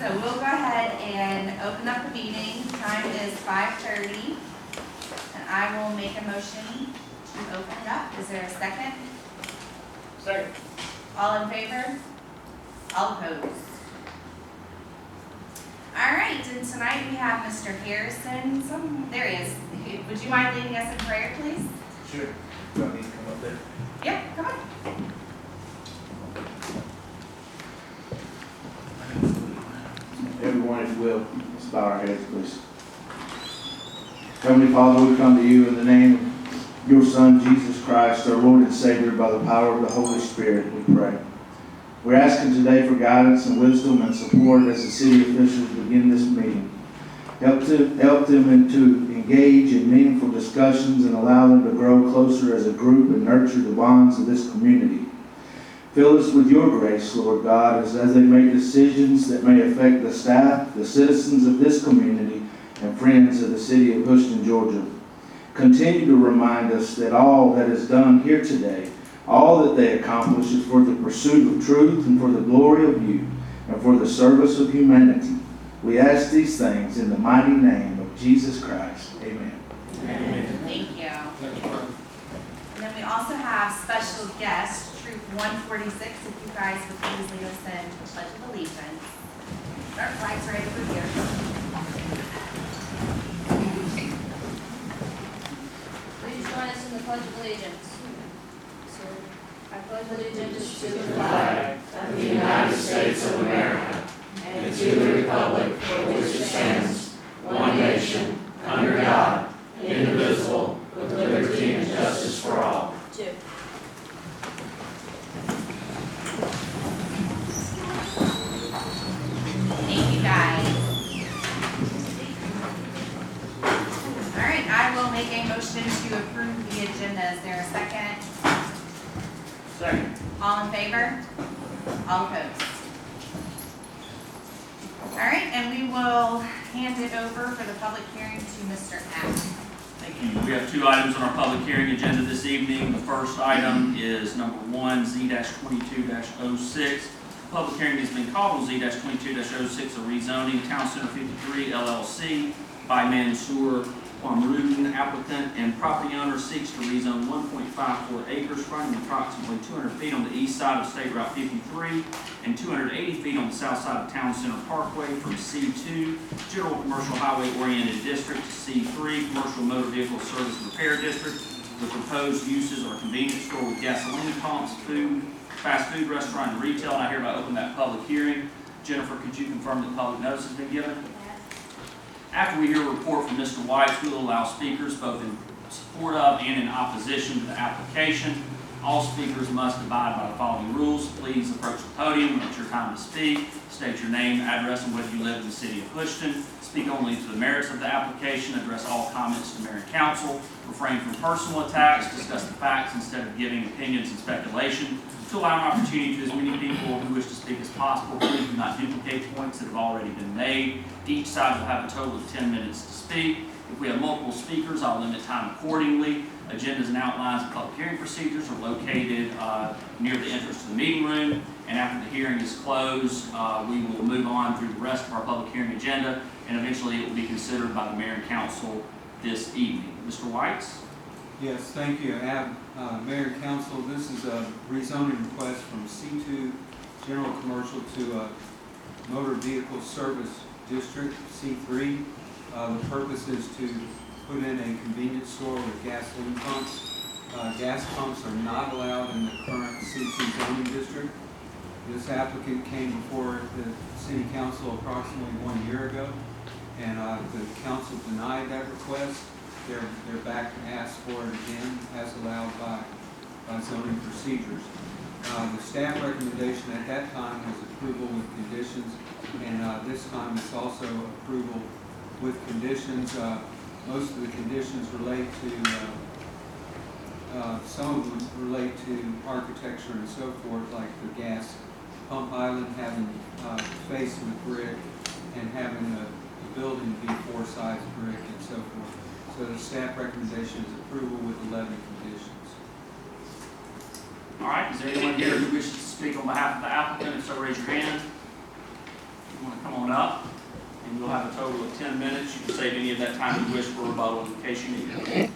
So we'll go ahead and open up the meeting. Time is 5:30. And I will make a motion to open it up. Is there a second? Second. All in favor? All opposed? All right, and tonight we have Mr. Harrison. There he is. Would you mind leading us in prayer, please? Sure. Do I need to come up there? Yep, come on. Everyone, if you will, let's bow our heads, please. Heavenly Father, we come to you in the name of your Son, Jesus Christ, our Lord and Savior, by the power of the Holy Spirit, we pray. We're asking today for guidance and wisdom and support as the city officials begin this meeting. Help them to engage in meaningful discussions and allow them to grow closer as a group and nurture the bonds of this community. Fill us with your grace, Lord God, as they make decisions that may affect the staff, the citizens of this community, and friends of the city of Hoschton, Georgia. Continue to remind us that all that is done here today, all that they accomplish is for the pursuit of truth and for the glory of you and for the service of humanity. We ask these things in the mighty name of Jesus Christ. Amen. Amen. Thank you. And then we also have special guest, Troop 146, if you guys would please lead us in the Pledge of Allegiance. Our flag's right over here. Please join us in the Pledge of Allegiance. I pledge allegiance to the flag of the United States of America and to the republic for which it stands, one nation, under God, indivisible, with liberty and justice for all. Two. Thank you, guys. All right, I will make a motion to approve the agenda. Is there a second? Second. All in favor? All opposed? All right, and we will hand it over for the public hearing to Mr. Ack. Thank you. We have two items on our public hearing agenda this evening. The first item is number 1, Z-22-06. Public hearing has been called on Z-22-06, a rezoning Town Center 53 LLC by Mansour Amrudin, applicant and property owner, seeks to rezone 1.54 acres running approximately 200 feet on the east side of State Route 53 and 280 feet on the south side of Town Center Parkway from C2, General Commercial Highway Oriented District, to C3, Commercial Motor Vehicle Service Repair District. The proposed uses are convenience store with gasoline pumps, food, fast food restaurant, and retail. And I hereby open that public hearing. Jennifer, could you confirm that public notice has been given? After we hear a report from Mr. White, we will allow speakers both in support of and in opposition to the application. All speakers must abide by the following rules. Please approach the podium when it's your time to speak. State your name, address, and whether you live in the city of Hoschton. Speak only to the merits of the application. Address all comments to Mayor and Council. Refrain from personal attacks. Discuss the facts instead of giving opinions and speculation. To allow an opportunity to as many people who wish to speak as possible, please do not duplicate points that have already been made. Each side will have a total of 10 minutes to speak. If we have multiple speakers, I'll limit time accordingly. Agendas and outlines of public hearing procedures are located near the entrance to the meeting room. And after the hearing is closed, we will move on through the rest of our public hearing agenda, and eventually it will be considered by the Mayor and Council this evening. Mr. Whites? Yes, thank you. Mayor and Council, this is a rezoning request from C2 General Commercial to a Motor Vehicle Service District, C3. The purpose is to put in a convenience store with gasoline pumps. Gas pumps are not allowed in the current C2 zoning district. This applicant came before the City Council approximately 1 year ago, and the council denied that request. They're back to ask for it again, as allowed by zoning procedures. The staff recommendation at that time was approval with conditions, and this time it's also approval with conditions. Most of the conditions relate to, some of them relate to architecture and so forth, like the gas pump island having face with brick and having the building be 4 sides brick and so forth. So the staff recommendation is approval with 11 conditions. All right, is there anyone here who wishes to speak on behalf of the applicant? If so, raise your hand. you want to come on up, and you'll have a total of 10 minutes. You can save any of that time you wish for rebuttal in case you need it.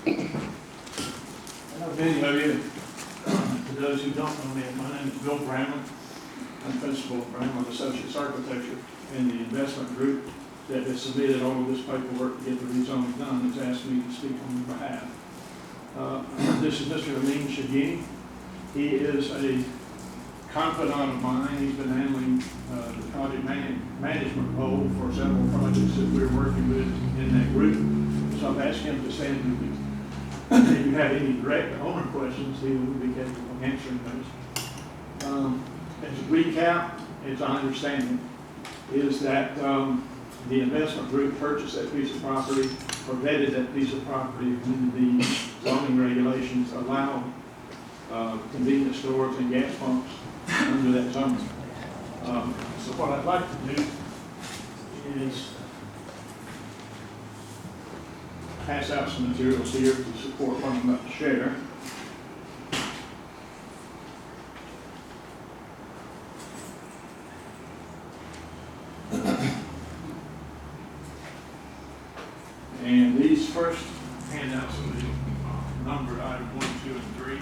Many of you, for those who don't know me, my name is Bill Bramlett. I'm principal of Bramlett Associates Architecture, and the investment group that has submitted all of this paperwork to get the rezoning done has asked me to speak on their behalf. This is Mr. Amin Shagini. He is a confidant of mine. He's been handling the project management role for several projects that we're working with in that group. So I've asked him to stand with me. If you have any direct owner questions, he will be capable of answering those. As a recap, as I understand it, is that the investment group purchased that piece of property or vetted that piece of property when the zoning regulations allow convenience stores and gas pumps under that zoning. So what I'd like to do is pass out some materials here to support what I'm about to share. And these first handouts will be numbered item 1, 2, and 3.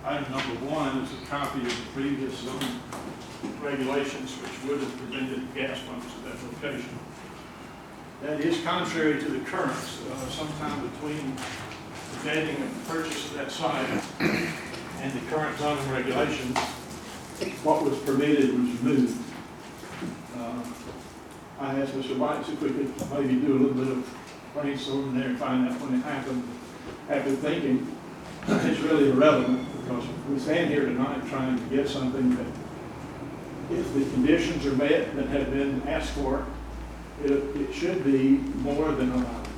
Item number 1 is a copy of the previous zoning regulations which would have prevented gas pumps at that location. That is contrary to the currents. Sometime between the dating of the purchase of that site and the current zoning regulations, what was permitted was removed. I asked Mr. White if we could maybe do a little bit of brainstorming there and find out when it happened. After thinking, it's really irrelevant because we stand here tonight trying to get something that, if the conditions are met that have been asked for, it should be more than allowed.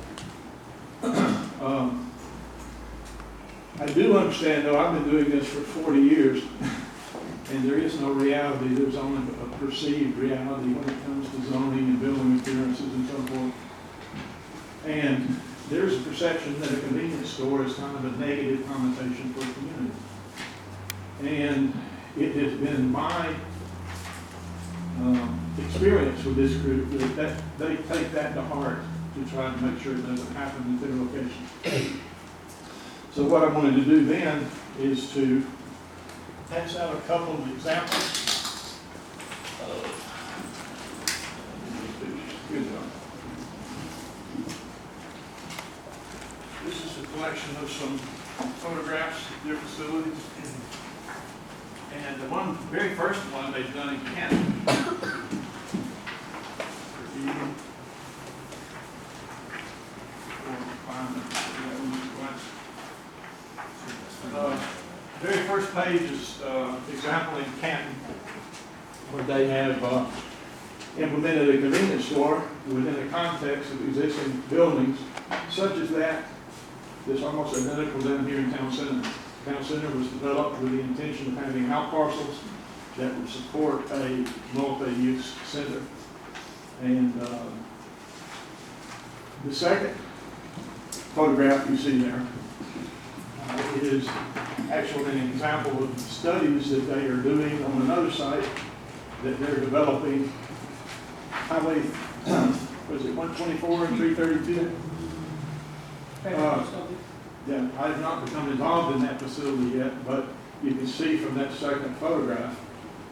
I do understand, though, I've been doing this for 40 years, and there is no reality. There's only a perceived reality when it comes to zoning and building appearances and so forth. And there's a perception that a convenience store is kind of a negative connotation for the community. And it has been my experience with this group that they take that to heart to try to make sure it doesn't happen at their location. So what I wanted to do then is to pass out a couple of examples of Good job. This is a collection of some photographs of their facilities. And the very first one they've done in Canada. Very first page is example in Canton, where they have implemented a convenience store within the context of existing buildings, such as that. That's almost identical down here in Town Center. Town Center was developed with the intention of having out parcels that would support a multi-use center. And the second photograph you see there is actually an example of studies that they are doing on another site that they're developing. Highway, was it 124 and 332? Yeah, I have not become involved in that facility yet, but you can see from that second photograph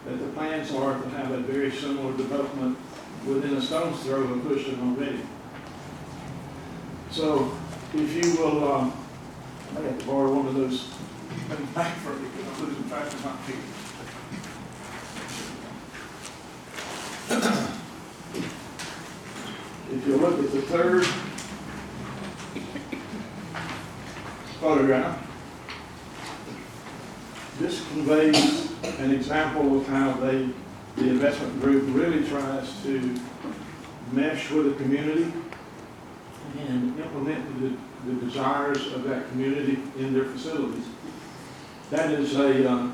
that the plans are to have a very similar development within a stone's throw of Hoschton already. So if you will, I have to borrow one of those things back from you because I'm losing track of my feet. If you look at the third photograph, this conveys an example of how the investment group really tries to mesh with the community and implement the desires of that community in their facilities. That is a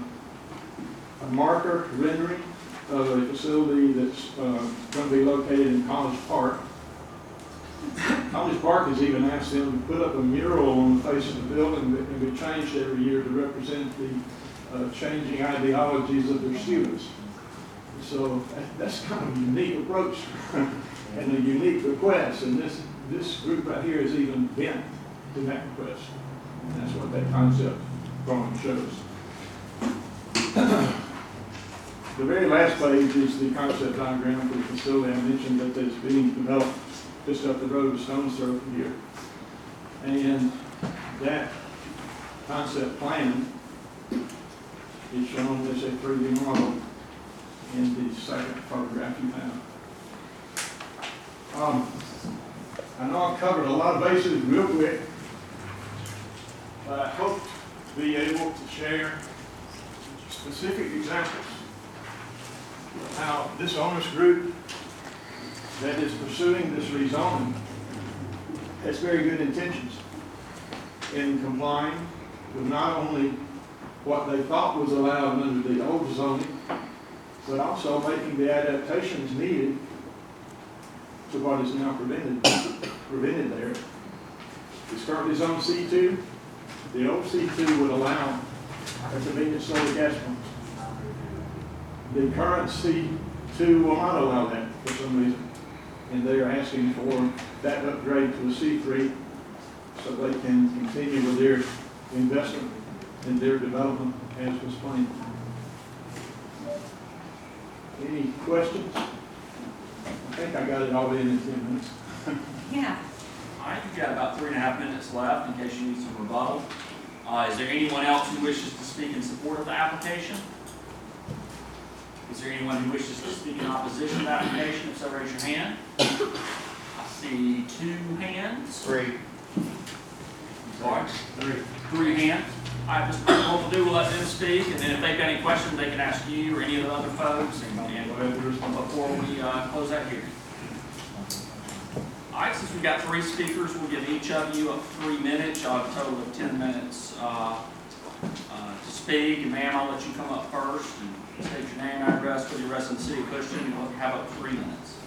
marker rendering of a facility that's going to be located in College Park. College Park has even asked them to put up a mural on the face of the building that can be changed every year to represent the changing ideologies of their students. So that's kind of a unique approach and a unique request, and this group right here is even bent to that request. And that's what that concept drawing shows. The very last page is the concept diagram for the facility. I mentioned that it's being developed just up the road, a stone's throw from here. And that concept plan is shown as a 3D model in the second photograph you have. I know I've covered a lot of bases real quick, but I hope to be able to share specific examples of how this owners group that is pursuing this rezoning has very good intentions in complying with not only what they thought was allowed under the old zoning, but also making the adaptations needed to what is now prevented there. It's currently zone C2. The old C2 would allow a convenience store with gas pumps. The current C2 will not allow that for some reason. And they are asking for that upgrade to a C3 so they can continue with their investment in their development as was planned. Any questions? I think I got it all in 10 minutes. Yeah. All right, you've got about 3.5 minutes left in case you need some rebuttal. Is there anyone else who wishes to speak in support of the application? Is there anyone who wishes to speak in opposition to the application? If so, raise your hand. I see 2 hands. 3. Sorry? 3 hands. All right, Mr. President, what we'll do, we'll let them speak, and then if they've got any questions, they can ask you or any of the other folks, and before we close out here. All right, since we've got 3 speakers, we'll give each of you 3 minutes. Y'all have a total of 10 minutes to speak. And ma'am, I'll let you come up first and state your name, address, for the rest of the city of Hoschton, and we'll have up 3 minutes.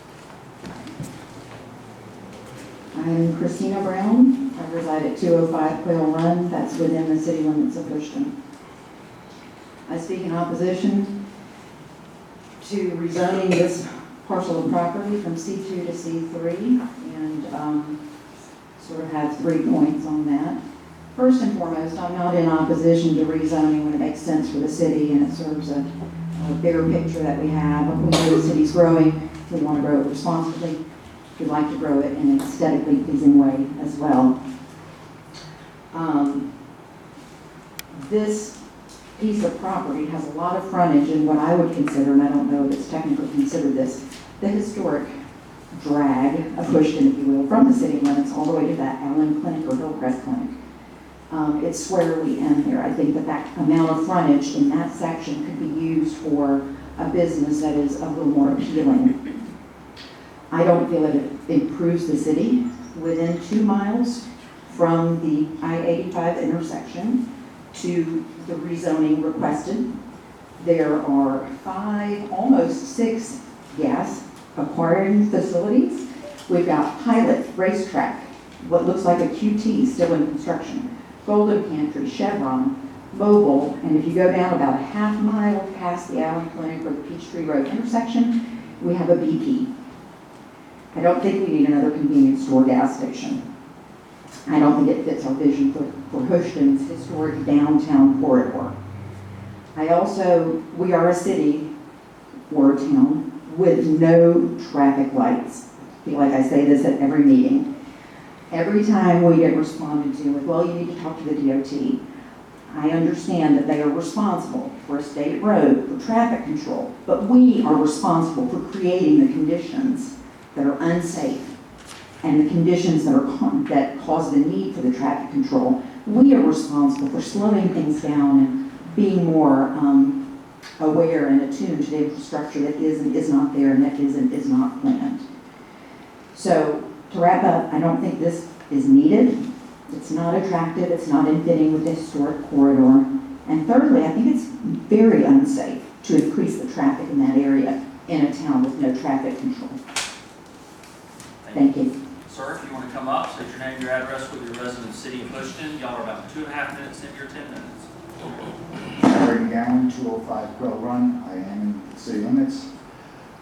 I'm Christina Brown. I reside at 205 Quail Run. That's within the city limits of Hoschton. I speak in opposition to rezoning this parcel of property from C2 to C3, and sort of have 3 points on that. First and foremost, I'm not in opposition to rezoning when it makes sense for the city and it serves a bigger picture that we have. We know the city's growing. We want to grow it responsibly. We'd like to grow it in an aesthetically pleasing way as well. This piece of property has a lot of frontage in what I would consider, and I don't know if it's technically considered this, the historic drag of Hoschton, if you will, from the city limits all the way to that Allen Clinic or Hillcrest Clinic. It's squarely in here. I think that amount of frontage in that section could be used for a business that is a little more appealing. I don't feel that it improves the city. Within 2 miles from the I-85 intersection to the rezoning requested, there are 5, almost 6 gas acquiring facilities. We've got Pilot, Racetrack, what looks like a QT still in construction, Golden Pantry, Chevron, Mobile, and if you go down about a half mile past the Allen Clinic or the Peachtree Road intersection, we have a BP. I don't think we need another convenience store gas station. I don't think it fits our vision for Hoschton's historic downtown corridor. We are a city or a town with no traffic lights. I feel like I say this at every meeting. Every time we get responded to with, well, you need to talk to the DOT. I understand that they are responsible for a state road, for traffic control, but we are responsible for creating the conditions that are unsafe and the conditions that cause the need for the traffic control. We are responsible for slowing things down and being more aware and attuned to the infrastructure that is and is not there and that is not planned. So to wrap up, I don't think this is needed. It's not attractive. It's not in fitting with the historic corridor. And thirdly, I think it's very unsafe to increase the traffic in that area in a town with no traffic control. Thank you. Sir, if you want to come up, state your name, your address, with your resident city of Hoschton. Y'all are about 2.5 minutes into your 10 minutes. Larry McGowan, 205 Quail Run. I am in the city limits.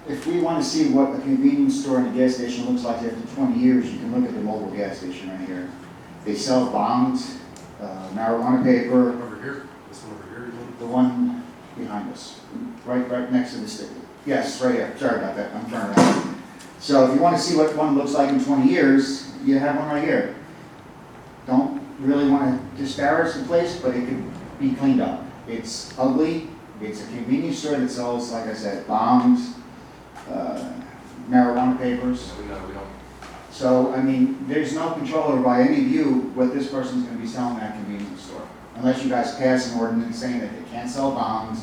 If we want to see what a convenience store and a gas station looks like after 20 years, you can look at the mobile gas station right here. They sell bongs, marijuana paper, Over here, this one over here, you mean? the one behind us, right next to the sticker. Yes, right here. Sorry about that. I'm turning around. So if you want to see what one looks like in 20 years, you have one right here. Don't really want to disparage the place, but it could be cleaned up. It's ugly. It's a convenience store that sells, like I said, bongs, marijuana papers. We don't. So, I mean, there's no control over by any of you what this person's going to be selling at a convenience store. Unless you guys pass an ordinance saying that they can't sell bongs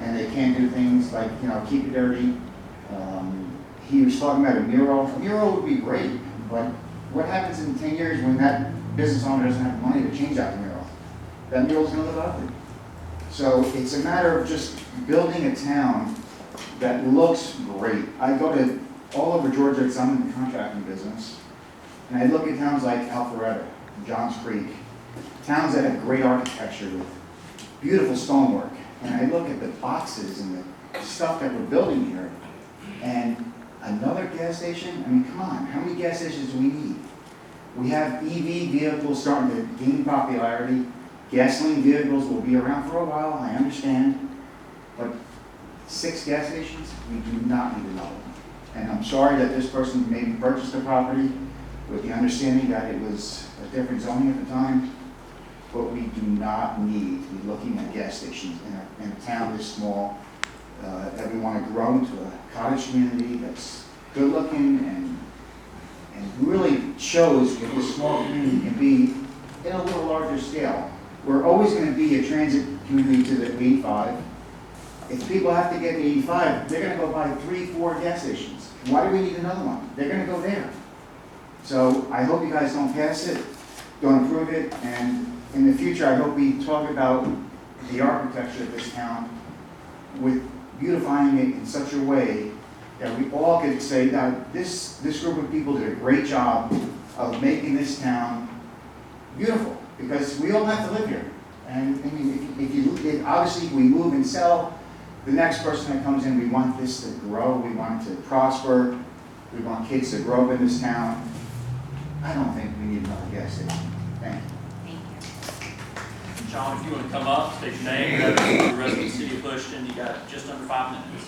and they can't do things like, keep it dirty. He was talking about a mural. A mural would be great, but what happens in 10 years when that business owner doesn't have the money to change out the mural? That mural's going to look ugly. So it's a matter of just building a town that looks great. I go to all over Georgia because I'm in the contracting business, and I look at towns like Alpharetta, Johns Creek, towns that have great architecture with beautiful stonework, and I look at the boxes and the stuff that we're building here, and another gas station? I mean, come on, how many gas stations do we need? We have EV vehicles starting to gain popularity. Gasoline vehicles will be around for a while, I understand, but 6 gas stations, we do not need another one. And I'm sorry that this person maybe purchased the property with the understanding that it was a different zoning at the time, but we do not need to be looking at gas stations in a town this small, that we want to grow into a cottage community that's good looking and really shows what this small community can be in a little larger scale. We're always going to be a transit community to the 85. If people have to get to 85, they're going to go buy 3, 4 gas stations. Why do we need another one? They're going to go there. So I hope you guys don't pass it, don't approve it, and in the future I hope we talk about the architecture of this town with beautifying it in such a way that we all could say, now this group of people did a great job of making this town beautiful, because we all have to live here. And I mean, if obviously we move and sell, the next person that comes in, we want this to grow, we want it to prosper, we want kids to grow up in this town. I don't think we need another gas station. Thank you. Thank you. Sean, if you want to come up, state your name, and the rest of the city of Hoschton, you got just under 5 minutes.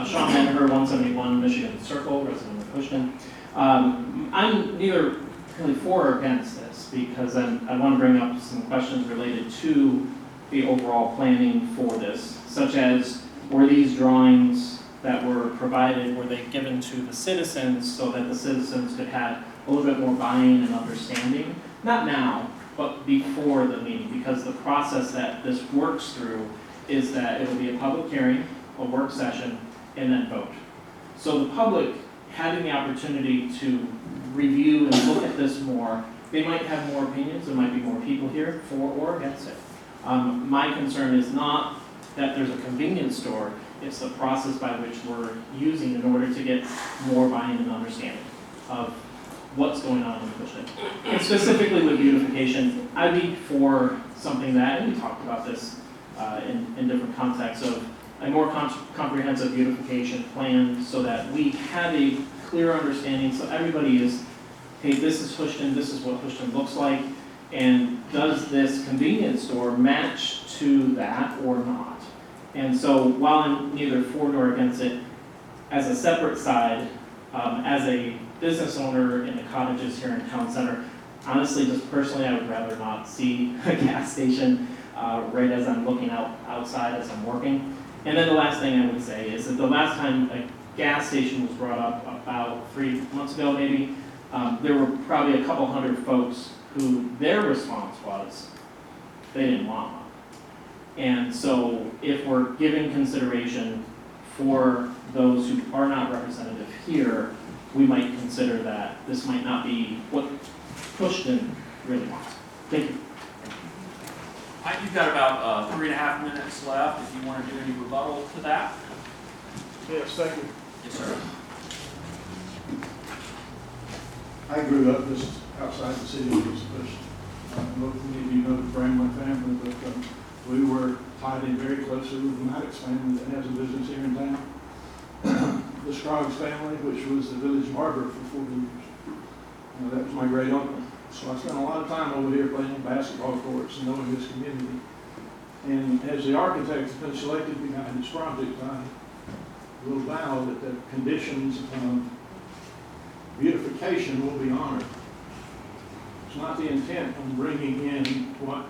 Sean Manaher, 171 Michigan Circle, resident of Hoschton. I'm neither really for or against this because I want to bring up some questions related to the overall planning for this, such as were these drawings that were provided, were they given to the citizens so that the citizens could have a little bit more buy-in and understanding? Not now, but before the meeting, because the process that this works through is that it will be a public hearing, a work session, and then vote. So the public having the opportunity to review and look at this more, they might have more opinions, there might be more people here for or against it. My concern is not that there's a convenience store, it's the process by which we're using in order to get more buy-in and understanding of what's going on in Hoschton. And specifically with beautification, I'd be for something that, and we talked about this in different contexts, of a more comprehensive beautification plan so that we have a clear understanding, so everybody is, hey, this is Hoschton, this is what Hoschton looks like, and does this convenience store match to that or not? And so while I'm neither for nor against it, as a separate side, as a business owner in the cottages here in Town Center, honestly, just personally, I would rather not see a gas station right as I'm looking outside as I'm working. And then the last thing I would say is that the last time a gas station was brought up, about 3 months ago maybe, there were probably a couple hundred folks who their response was they didn't want one. And so if we're giving consideration for those who are not representative here, we might consider that this might not be what Hoschton really wants. Thank you. All right, you've got about 3.5 minutes left if you want to do any rebuttal to that. Yes, thank you. Yes, sir. I grew up just outside the city of Hoschton. Most of you know the Bramlin family, but We were tied in very closely with the Maddox family that has a business here in town. The Scroggs family, which was the village barber for 40 years. That was my great uncle. So I spent a lot of time over here playing on basketball courts and knowing this community. And as the architect has been selected behind this project, I will vow that the conditions of beautification will be honored. It's not the intent of bringing in what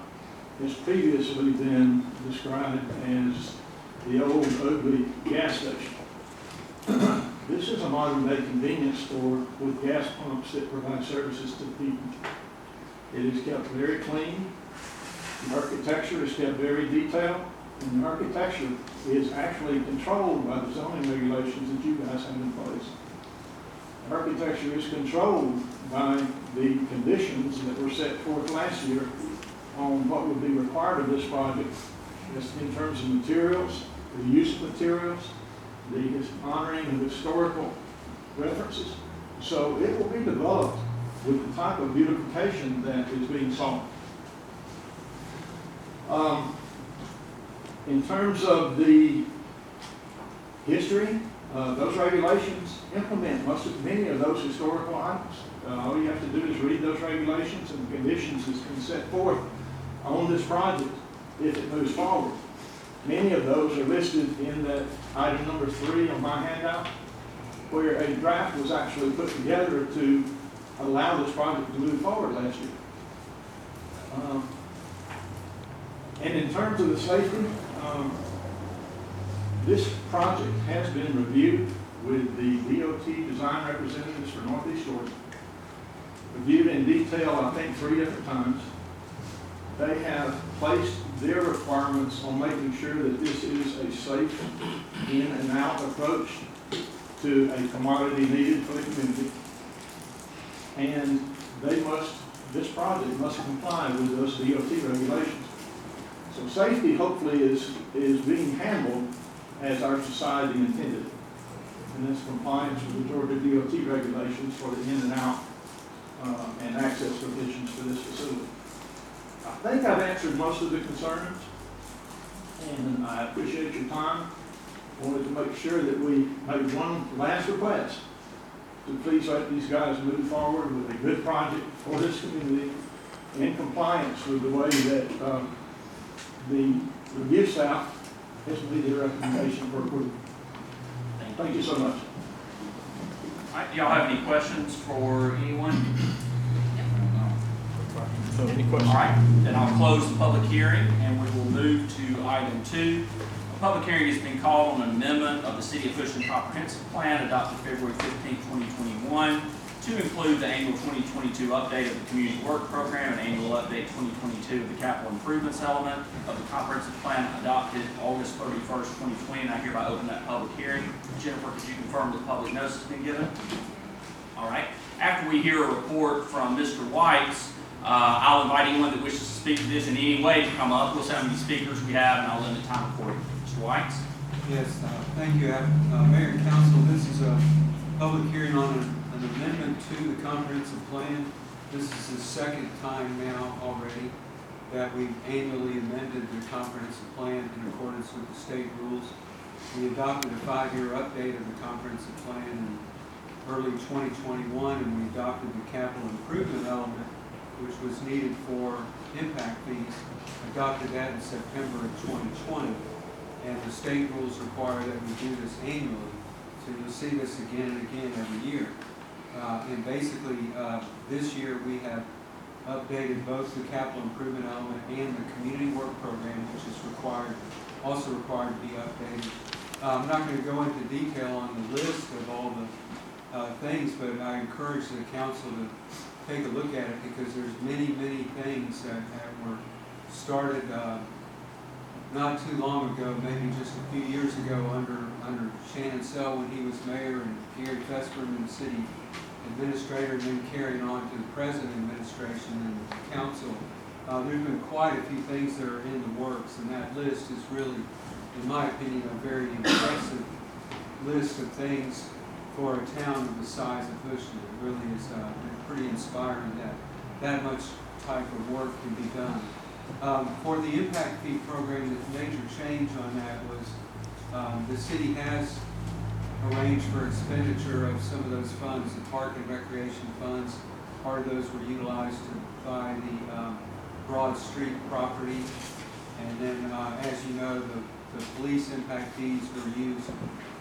has previously been described as the old ugly gas station. This is a modern day convenience store with gas pumps that provide services to the people. It is kept very clean. The architecture is kept very detailed, and the architecture is actually controlled by the zoning regulations that you guys have in place. The architecture is controlled by the conditions that were set forth last year on what would be required of this project in terms of materials, the use of materials, the honoring of historical references. So it will be developed with the type of beautification that is being sought. In terms of the history, those regulations implement many of those historical items. All you have to do is read those regulations and the conditions that's been set forth on this project if it moves forward. Many of those are listed in that item number 3 on my handout, where a draft was actually put together to allow this project to move forward last year. And in terms of the safety, this project has been reviewed with the DOT design representatives for Northeast Georgia. Reviewed in detail, I think, 3 different times. They have placed their requirements on making sure that this is a safe in and out approach to a commodity needed for the community. And this project must comply with those DOT regulations. So safety hopefully is being handled as our society intended. And that's compliance with the Georgia DOT regulations for the in and out and access conditions for this facility. I think I've answered most of the concerns, and I appreciate your time. I wanted to make sure that we made one last request to please let these guys move forward with a good project for this community in compliance with the way that the review staff has made their recommendation for approval. Thank you so much. All right, do y'all have any questions for anyone? So any questions? All right, then I'll close the public hearing and we will move to item 2. A public hearing has been called on an amendment of the City of Hoschton Comprehensive Plan adopted February 15, 2021 to include the annual 2022 update of the Community Work Program and annual update 2022 of the capital improvements element of the comprehensive plan adopted August 31st, 2020. And I hereby open that public hearing. Jennifer, could you confirm the public notice has been given? All right. After we hear a report from Mr. Whites, I'll invite anyone that wishes to speak to this in any way to come up. We'll see how many speakers we have, and I'll limit time accordingly. Mr. Whites? Yes, thank you, Mayor and Council. This is a public hearing on an amendment to the comprehensive plan. This is the second time now already that we've annually amended the comprehensive plan in accordance with the state rules. We adopted a 5-year update of the comprehensive plan in early 2021, and we adopted the capital improvement element, which was needed for impact fees, adopted that in September of 2020. And the state rules require that we do this annually. So you'll see this again and again every year. And basically, this year we have updated both the capital improvement element and the community work program, which is also required to be updated. I'm not going to go into detail on the list of all the things, but I encourage the council to take a look at it because there's many things that were started not too long ago, maybe just a few years ago under Shannon Sell when he was mayor and Gary Fesberg and the city administrator, and then carrying on to the present administration and the council. There's been quite a few things that are in the works, and that list is really, in my opinion, a very impressive list of things for a town of the size of Hoschton. It really is pretty inspiring that much type of work can be done. For the impact fee program, the major change on that was the city has arranged for expenditure of some of those funds, the park and recreation funds. Part of those were utilized to buy the Broad Street property. And then, as you know, the police impact fees were used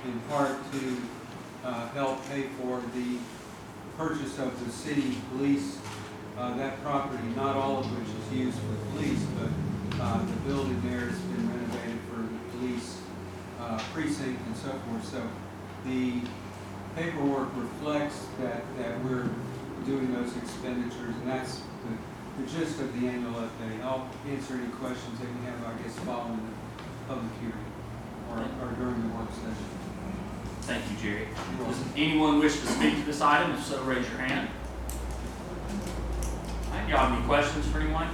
in part to help pay for the purchase of the city police, that property, not all of which is used for police, but the building there has been renovated for the police precinct and so forth. So the paperwork reflects that we're doing those expenditures, and that's the gist of the annual update. I'll answer any questions that you have, I guess, following the public hearing or during the work session. Thank you, Jerry. Does anyone wish to speak to this item? If so, raise your hand. All right, y'all have any questions for anyone?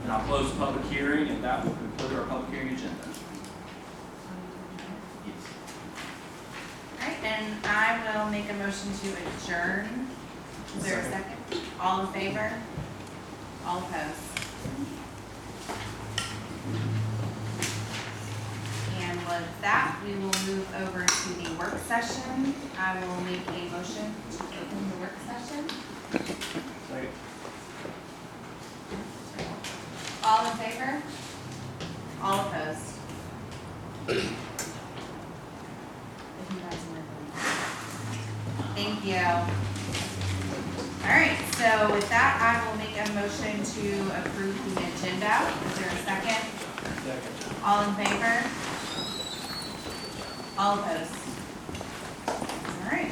Then I'll close the public hearing, and that will conclude our public hearing agenda. Yes. All right, and I will make a motion to adjourn. Is there a second? All in favor? All opposed? And with that, we will move over to the work session. I will make a motion to open the work session. Second. All in favor? All opposed? If you guys want to- Thank you. All right, so with that, I will make a motion to approve the agenda. Is there a second? Second. All in favor? All opposed? All right.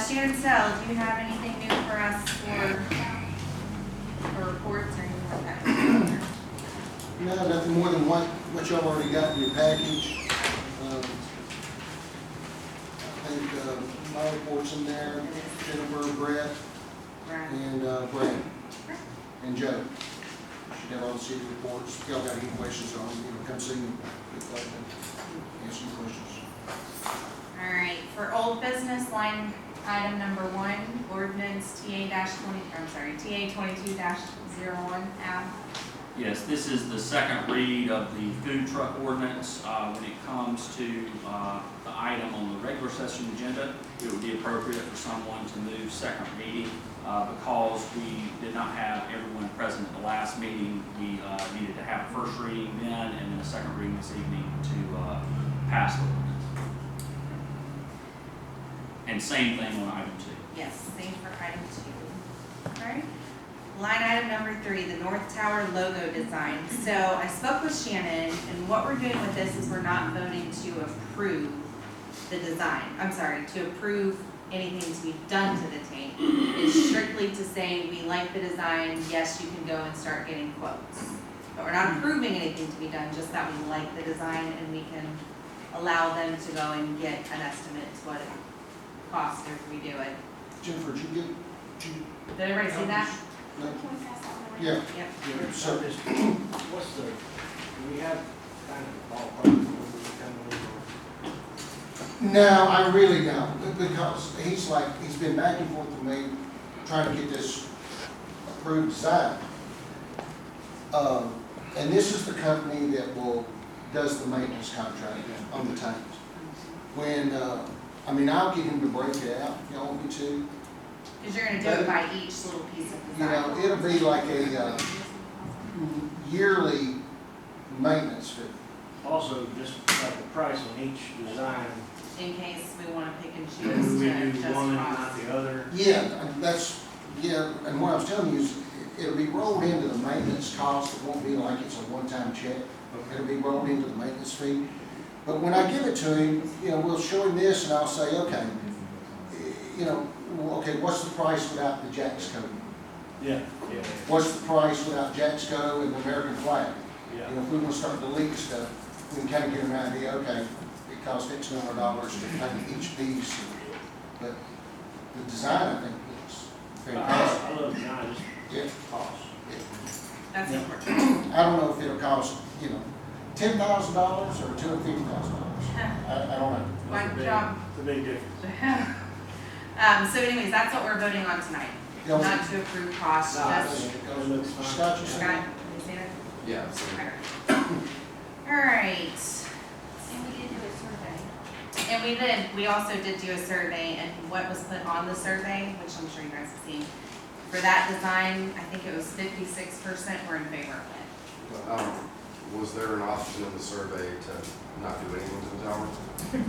Shannon Sell, do you have anything new for us for reports or anything like that? No, nothing more than what y'all already got in your package. I think my report's in there, Jennifer, Brett, Right. and Brad, and Joe. Should have all the city reports. If y'all got any questions on them, come see me. Answer your questions. All right, for old business, line item number 1, ordinance TA 22-01 app. Yes, this is the second read of the food truck ordinance. When it comes to the item on the regular session agenda, it would be appropriate for someone to move second reading. Because we did not have everyone present at the last meeting, we needed to have a first reading then and then a second reading this evening to pass the ordinance. And same thing on item 2. Yes, same for item 2. All right. Line item number 3, the North Tower logo design. So I spoke with Shannon, and what we're doing with this is we're not voting to approve the design. I'm sorry, to approve anything to be done to the tank. It's strictly to say we like the design, yes, you can go and start getting quotes. But we're not approving anything to be done, just that we like the design and we can allow them to go and get an estimate to what it costs if we do it. Jennifer, did you Did everybody see that? No. Yeah. Yep. Yeah, so this, what's the, do we have kind of ballpark when we come over? No, I really don't, because he's been back and forth with me, trying to get this approved design. And this is the company that does the maintenance contract on the tanks. When, I'll get him to break it out, if y'all want me to. Because you're gonna do it by each little piece of You design. know, it'll be like a yearly maintenance fee. Also, just like the price on each design, In case we wanna pick and do choose we to do just one and cost. not the other? Yeah, and what I was telling you is, it'll be rolled into the maintenance cost. It won't be like it's a one-time check. It'll be rolled into the maintenance fee. But when I give it to him, we'll show him this and I'll say, okay, what's the price without the Jack's code? Yeah. What's the price without Jack's code and the American flag? Yeah. If we want to start deleting stuff, we can kind of get an idea, okay, it costs X number of dollars to paint each piece. But the design, I think, looks fantastic. I love design, Yeah. just cost. That's Yeah. important. I don't know if it'll cost, $10,000 or $250,000. I don't know. One job. It's a big difference. So anyways, that's what we're voting on tonight. Y'all- not to approve costs, No, just, it looks fine. Scott, you see Scott, that? can you say that? Yeah, so All right, And we did do a survey. and we also did do a survey, and what was put on the survey, which I'm sure you guys have seen, for that design, I think it was 56% were in favor of it. was there an option in the survey to not do anything to the tower?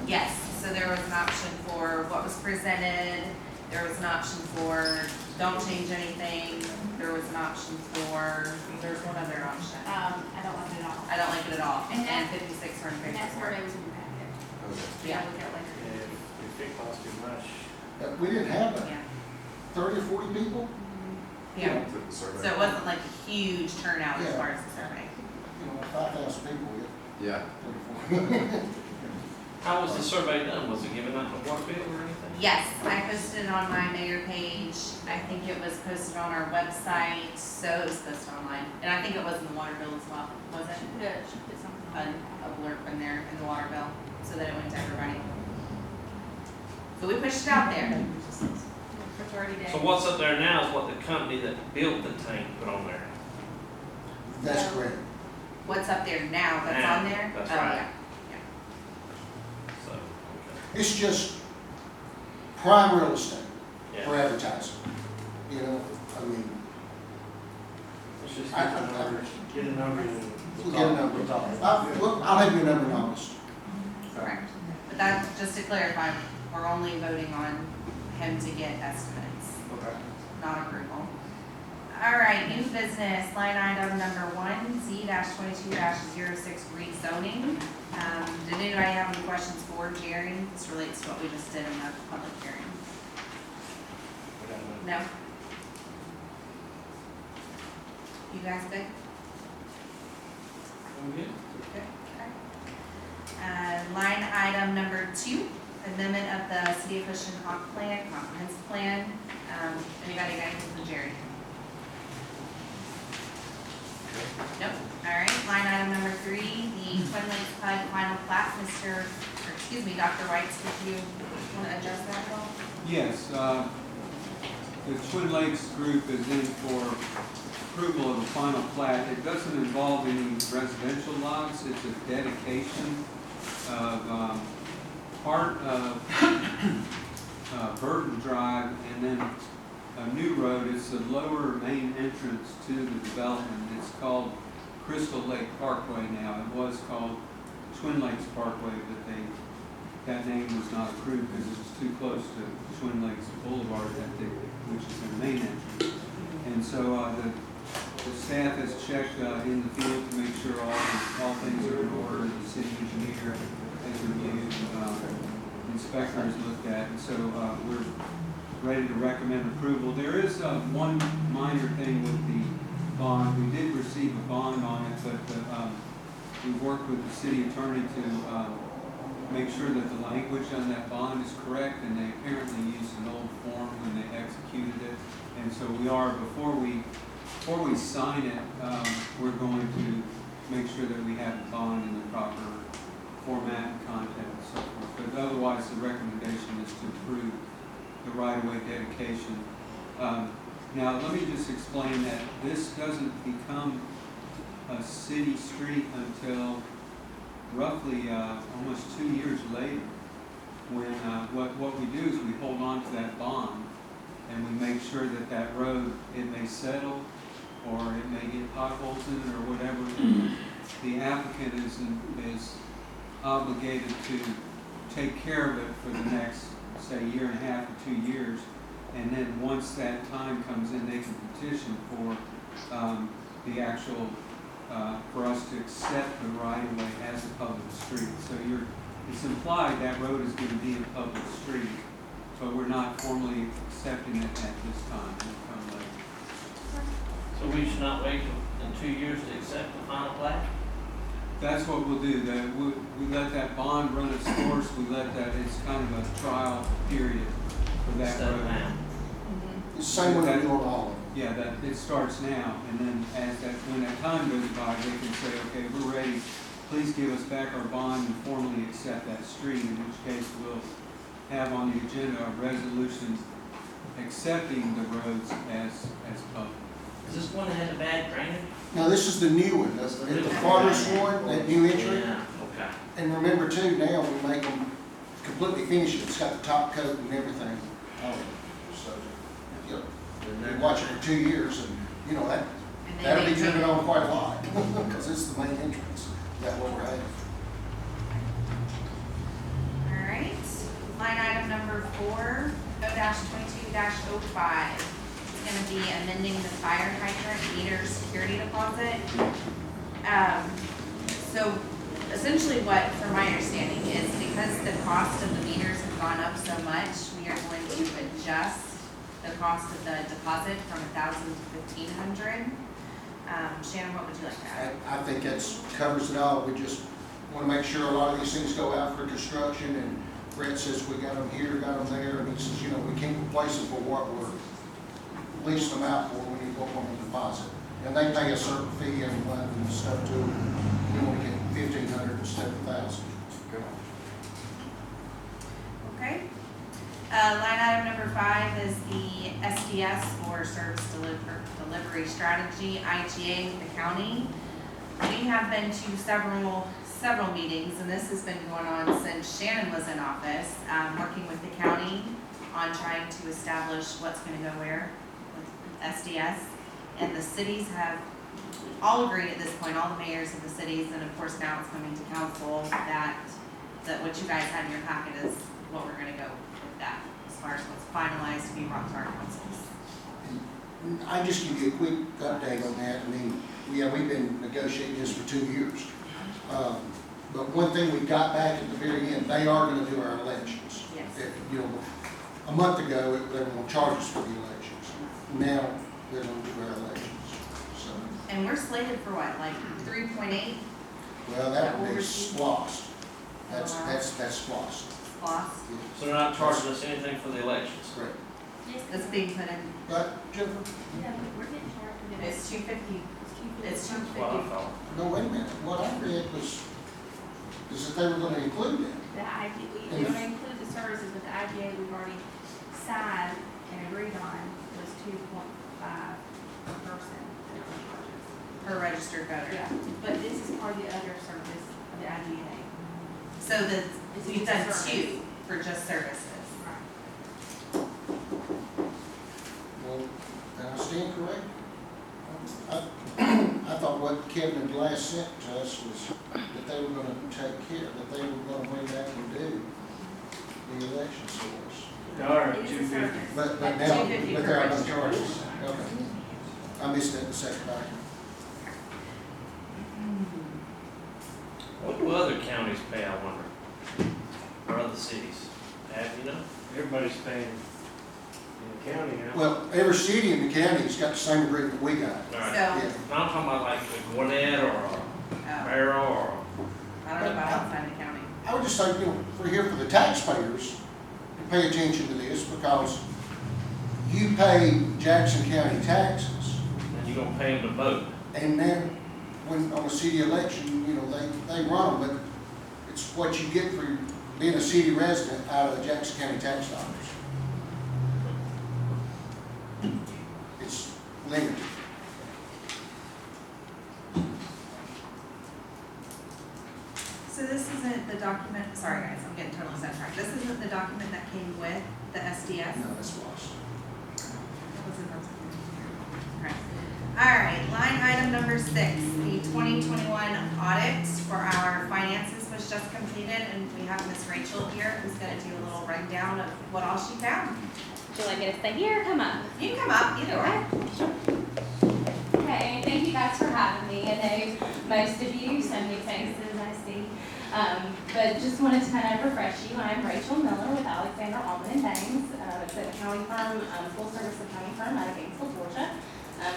Yes, so there was an option for what was presented, there was an option for don't change anything, there was an option for, there's one other option. I don't like it at all. I don't like it at all, And and that- 56 were in And that favor. survey was in the packet. Okay. Yeah. Look at it later. If it costs too much. We didn't have Yeah, 30 or 40 people, yeah, Took the survey. so it wasn't like a huge turnout as Yeah. far as the survey. 5,000 people, we Yeah. had 30 or 40. How was the survey done? Was it given out in a water bill or anything? Yes, I posted it on my mayor page, I think it was posted on our website, so it was posted online, and I think it was in the water bill as well, was it? Should put something on An blurb in there in the water bill, so that it went to everybody. So we pushed it out there. for 30 days. So what's up there now is what the company that built the tank put on there. That's correct. What's up there now that's Now, on there? that's Oh, right. yeah. So, okay. It's just prime real estate for Yeah. advertising. You know, I mean, Let's just I- get the numbers, get a number and we'll get a number. We'll talk. I'll have you a number in August. Correct. But that, just to clarify, we're only voting on him to get estimates, Okay. not approval. All right, new business, line item number 1Z-22-06 rezoning. Did anybody have any questions for Jerry? This relates to what we just did in the public hearing. No? You guys good? Okay. Line item number 2, amendment of the City of Hoschton comp plan, comprehensive plan. Anybody got anything from Jerry? Nope. All right, line item number 3, the Twin Lakes PUD final plat, Dr. Whites, would you want to address that at all? Yes, the Twin Lakes group is in for approval of the final plat. It doesn't involve any residential lots, it's a dedication of part of Burton Drive and then a new road. It's the lower main entrance to the development. It's called Crystal Lake Parkway now. It was called Twin Lakes Parkway, but that name was not approved because it was too close to Twin Lakes Boulevard, which is their main entrance. And so the staff has checked in the field to make sure all things are in order. The city engineer has reviewed, inspectors looked at, and so we're ready to recommend approval. There is one minor thing with the bond. We did receive a bond on it, but we worked with the city attorney to make sure that the language on that bond is correct, and they apparently used an old form when they executed it. And so we are, before we sign it, we're going to make sure that we have the bond in the proper format and content and so forth. But otherwise, the recommendation is to approve the right-of-way dedication. Now, let me just explain that this doesn't become a city street until roughly almost 2 years later, when what we do is we hold on to that bond and we make sure that that road, it may settle or it may get potholes in it or whatever. The applicant is obligated to take care of it for the next, say, 1.5 years or 2 years. And then once that time comes in, they can petition for the actual, for us to accept the right-of-way as a public street. So it's implied that road is going to be a public street, but we're not formally accepting it at this time. It'll come later. So we should not wait in 2 years to accept the final plat? That's what we'll do. We let that bond run its course. We let that, it's kind of a trial period for that Instead of road. now. It's the same way we do on all of them. Yeah, that it starts now, and then when that time goes by, they can say, okay, we're ready. Please give us back our bond and formally accept that street. In which case, we'll have on the agenda a resolution accepting the roads as public. Is this one that has a bad drainage? Now, this is the new one, that's the farthest one, that new entry. Yeah, okay. And remember too, now we make them completely finished, it's got the top coat and everything. So, you know, we watch it for 2 years and, you know, And they that'll be maintain driven it. on quite a lot, because it's the main entrance, that what we're having. All right, line item number 4, O-22-05. It's gonna be amending the fire hydrant meter security deposit. So essentially what, from my understanding, is because the cost of the meters have gone up so much, we are going to adjust the cost of the deposit from 1,000 to 1,500. Shannon, what would you like to add? I think that's covers it all. We just want to make sure a lot of these things go out for construction, and Brett says we got them here, got them there, and he says, you know, we can't replace them for what we're leasing them out for, we need to put them on the deposit. And they pay a certain fee every month and stuff too. We want to get 1,500 instead of 1,000. Okay. Line item number 5 is the SDS, or Service Delivery Strategy, IGA with the county. We have been to several meetings, and this has been going on since Shannon was in office, working with the county on trying to establish what's going to go where with SDS. And the cities have all agreed at this point, all the mayors of the cities, and of course now it's coming to council, that what you guys had in your packet is what we're going to go with that, as far as what's finalized to be brought to our councils. I just give you a quick update on that. I mean, we've been negotiating this for 2 years. But one thing we got back at the very end, they are going to do our elections. Yes. You know, a month ago, they were going to charge us for the elections. Now, they're going to do our elections. So, And we're slated for what, like 3.8 well, that would be SPLOST. That's SPLOST. loss? So they're not charging us anything for the elections? Correct. That's being put in, Right, Jennifer? Yeah, we're getting charged. it's 250, it's That's what I 250. thought. No, wait a minute. What I read was, is that they were going to include that. The IGA, we're gonna include the services, but the IGA we've already signed and agreed on was 2.5 per person. Per registered voter. Yeah, but this is part of the other service of the IGA. So we've done Service. 2 for just services. Right. Well, and I stand correct. I thought what Kevin and Glass sent to us was that they were going to take care, that they were going to bring back and do the elections for us. All right, It is a 250. service. But At now, $250 but per there are no registered charges. voter. Okay. I missed that in the second item. What do other counties pay, I wonder? Or other cities? You know? Everybody's paying in the county now. Well, every city in the county's got the same agreement we got. All right. So, Yeah. I'm talking about like a Gwinnett or a Barrow or I don't know about outside the county. I would just think, you know, we're here for the taxpayers to pay attention to this, because you pay Jackson County taxes, and you're gonna pay them to vote. and then when on a city election, you know, they run them, but it's what you get for being a city resident out of the Jackson County tax dollars. It's limited. So this isn't the document, sorry guys, I'm getting totally sidetracked. This isn't the document that came with the SDS? No, that's lost. Okay. All right, line item number 6, the 2021 audit for our finances was just completed, and we have Miss Rachel here who's gonna do a little rundown of what all she found. Would you like me to stay here or come up? You can come up, either way. Okay, thank you guys for having me. I know most of you, so many faces I see. But just wanted to kind of refresh you. I'm Rachel Miller with Alexander Allman and Baines. It's an accounting firm, full service accounting firm out of Gainesville, Georgia.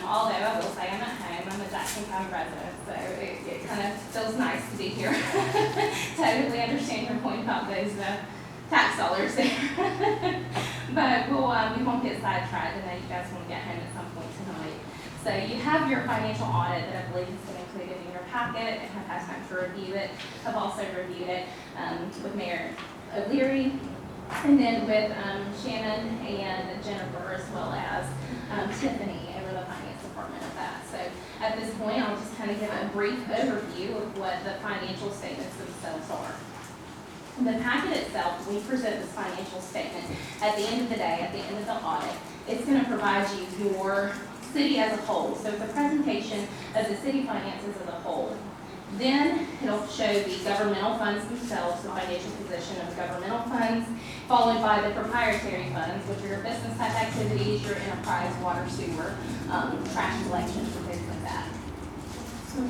Although I will say I'm at home, I'm a Jackson County resident, so it kind of feels nice to be here. Totally understand your point about those tax dollars there. But we won't get sidetracked. I know you guys want to get home at some point tonight. So you have your financial audit that I believe has been included in your packet and have had time to review it. I've also reviewed it with Mayor O'Leary And then with Shannon and Jennifer, as well as Tiffany over the finance department of that. So at this point, I'll just kind of give a brief overview of what the financial statements themselves are. In the packet itself, we present this financial statement at the end of the day, at the end of the audit. It's going to provide you your city as a whole. So it's a presentation of the city finances as a whole. Then it'll show the governmental funds themselves, the financial position of the governmental funds, followed by the proprietary funds, which are your business type activities, your enterprise, water, sewer, trash collection, and things like that.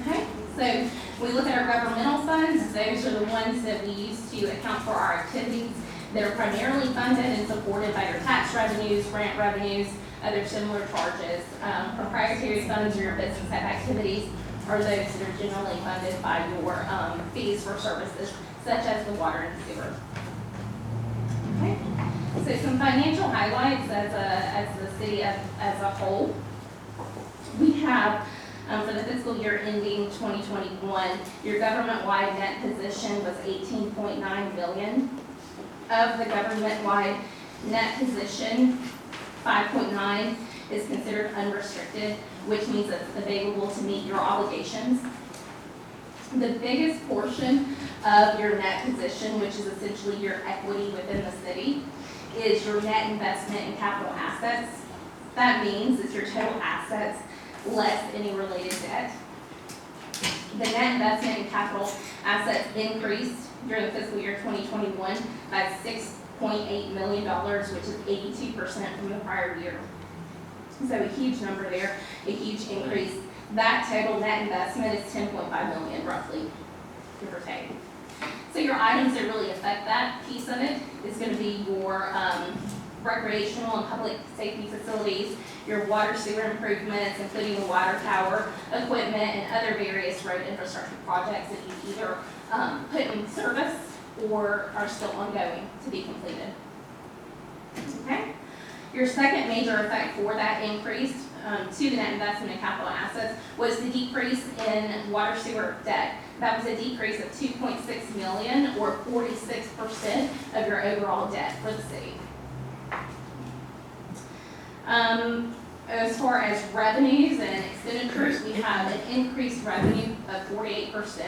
Okay, so we look at our governmental funds. Those are the ones that we use to account for our activities. They're primarily funded and supported by your tax revenues, grant revenues, other similar charges. Proprietary funds are your business type activities, are those that are generally funded by your fees for services, such as the water and sewer. Okay, so some financial highlights as the city as a whole. We have, for the fiscal year ending 2021, your government-wide net position was $18.9 million. Of the government-wide net position, 5.9 is considered unrestricted, which means it's available to meet your obligations. The biggest portion of your net position, which is essentially your equity within the city, is your net investment in capital assets. That means it's your total assets less any related debt. The net investment in capital assets increased during the fiscal year 2021 by $6.8 million, which is 82% from the prior year. So a huge number there, a huge increase. That total net investment is $10.5 million roughly, give or take. So your items that really affect that piece of it is going to be your recreational and public safety facilities, your water sewer improvements, including the water tower, equipment, and other various road infrastructure projects that you either put in service or are still ongoing to be completed. Okay? Your second major effect for that increase to the net investment in capital assets was the decrease in water sewer debt. That was a decrease of $2.6 million, or 46% of your overall debt for the city. As far as revenues and expenditures, we have an increased revenue of 48%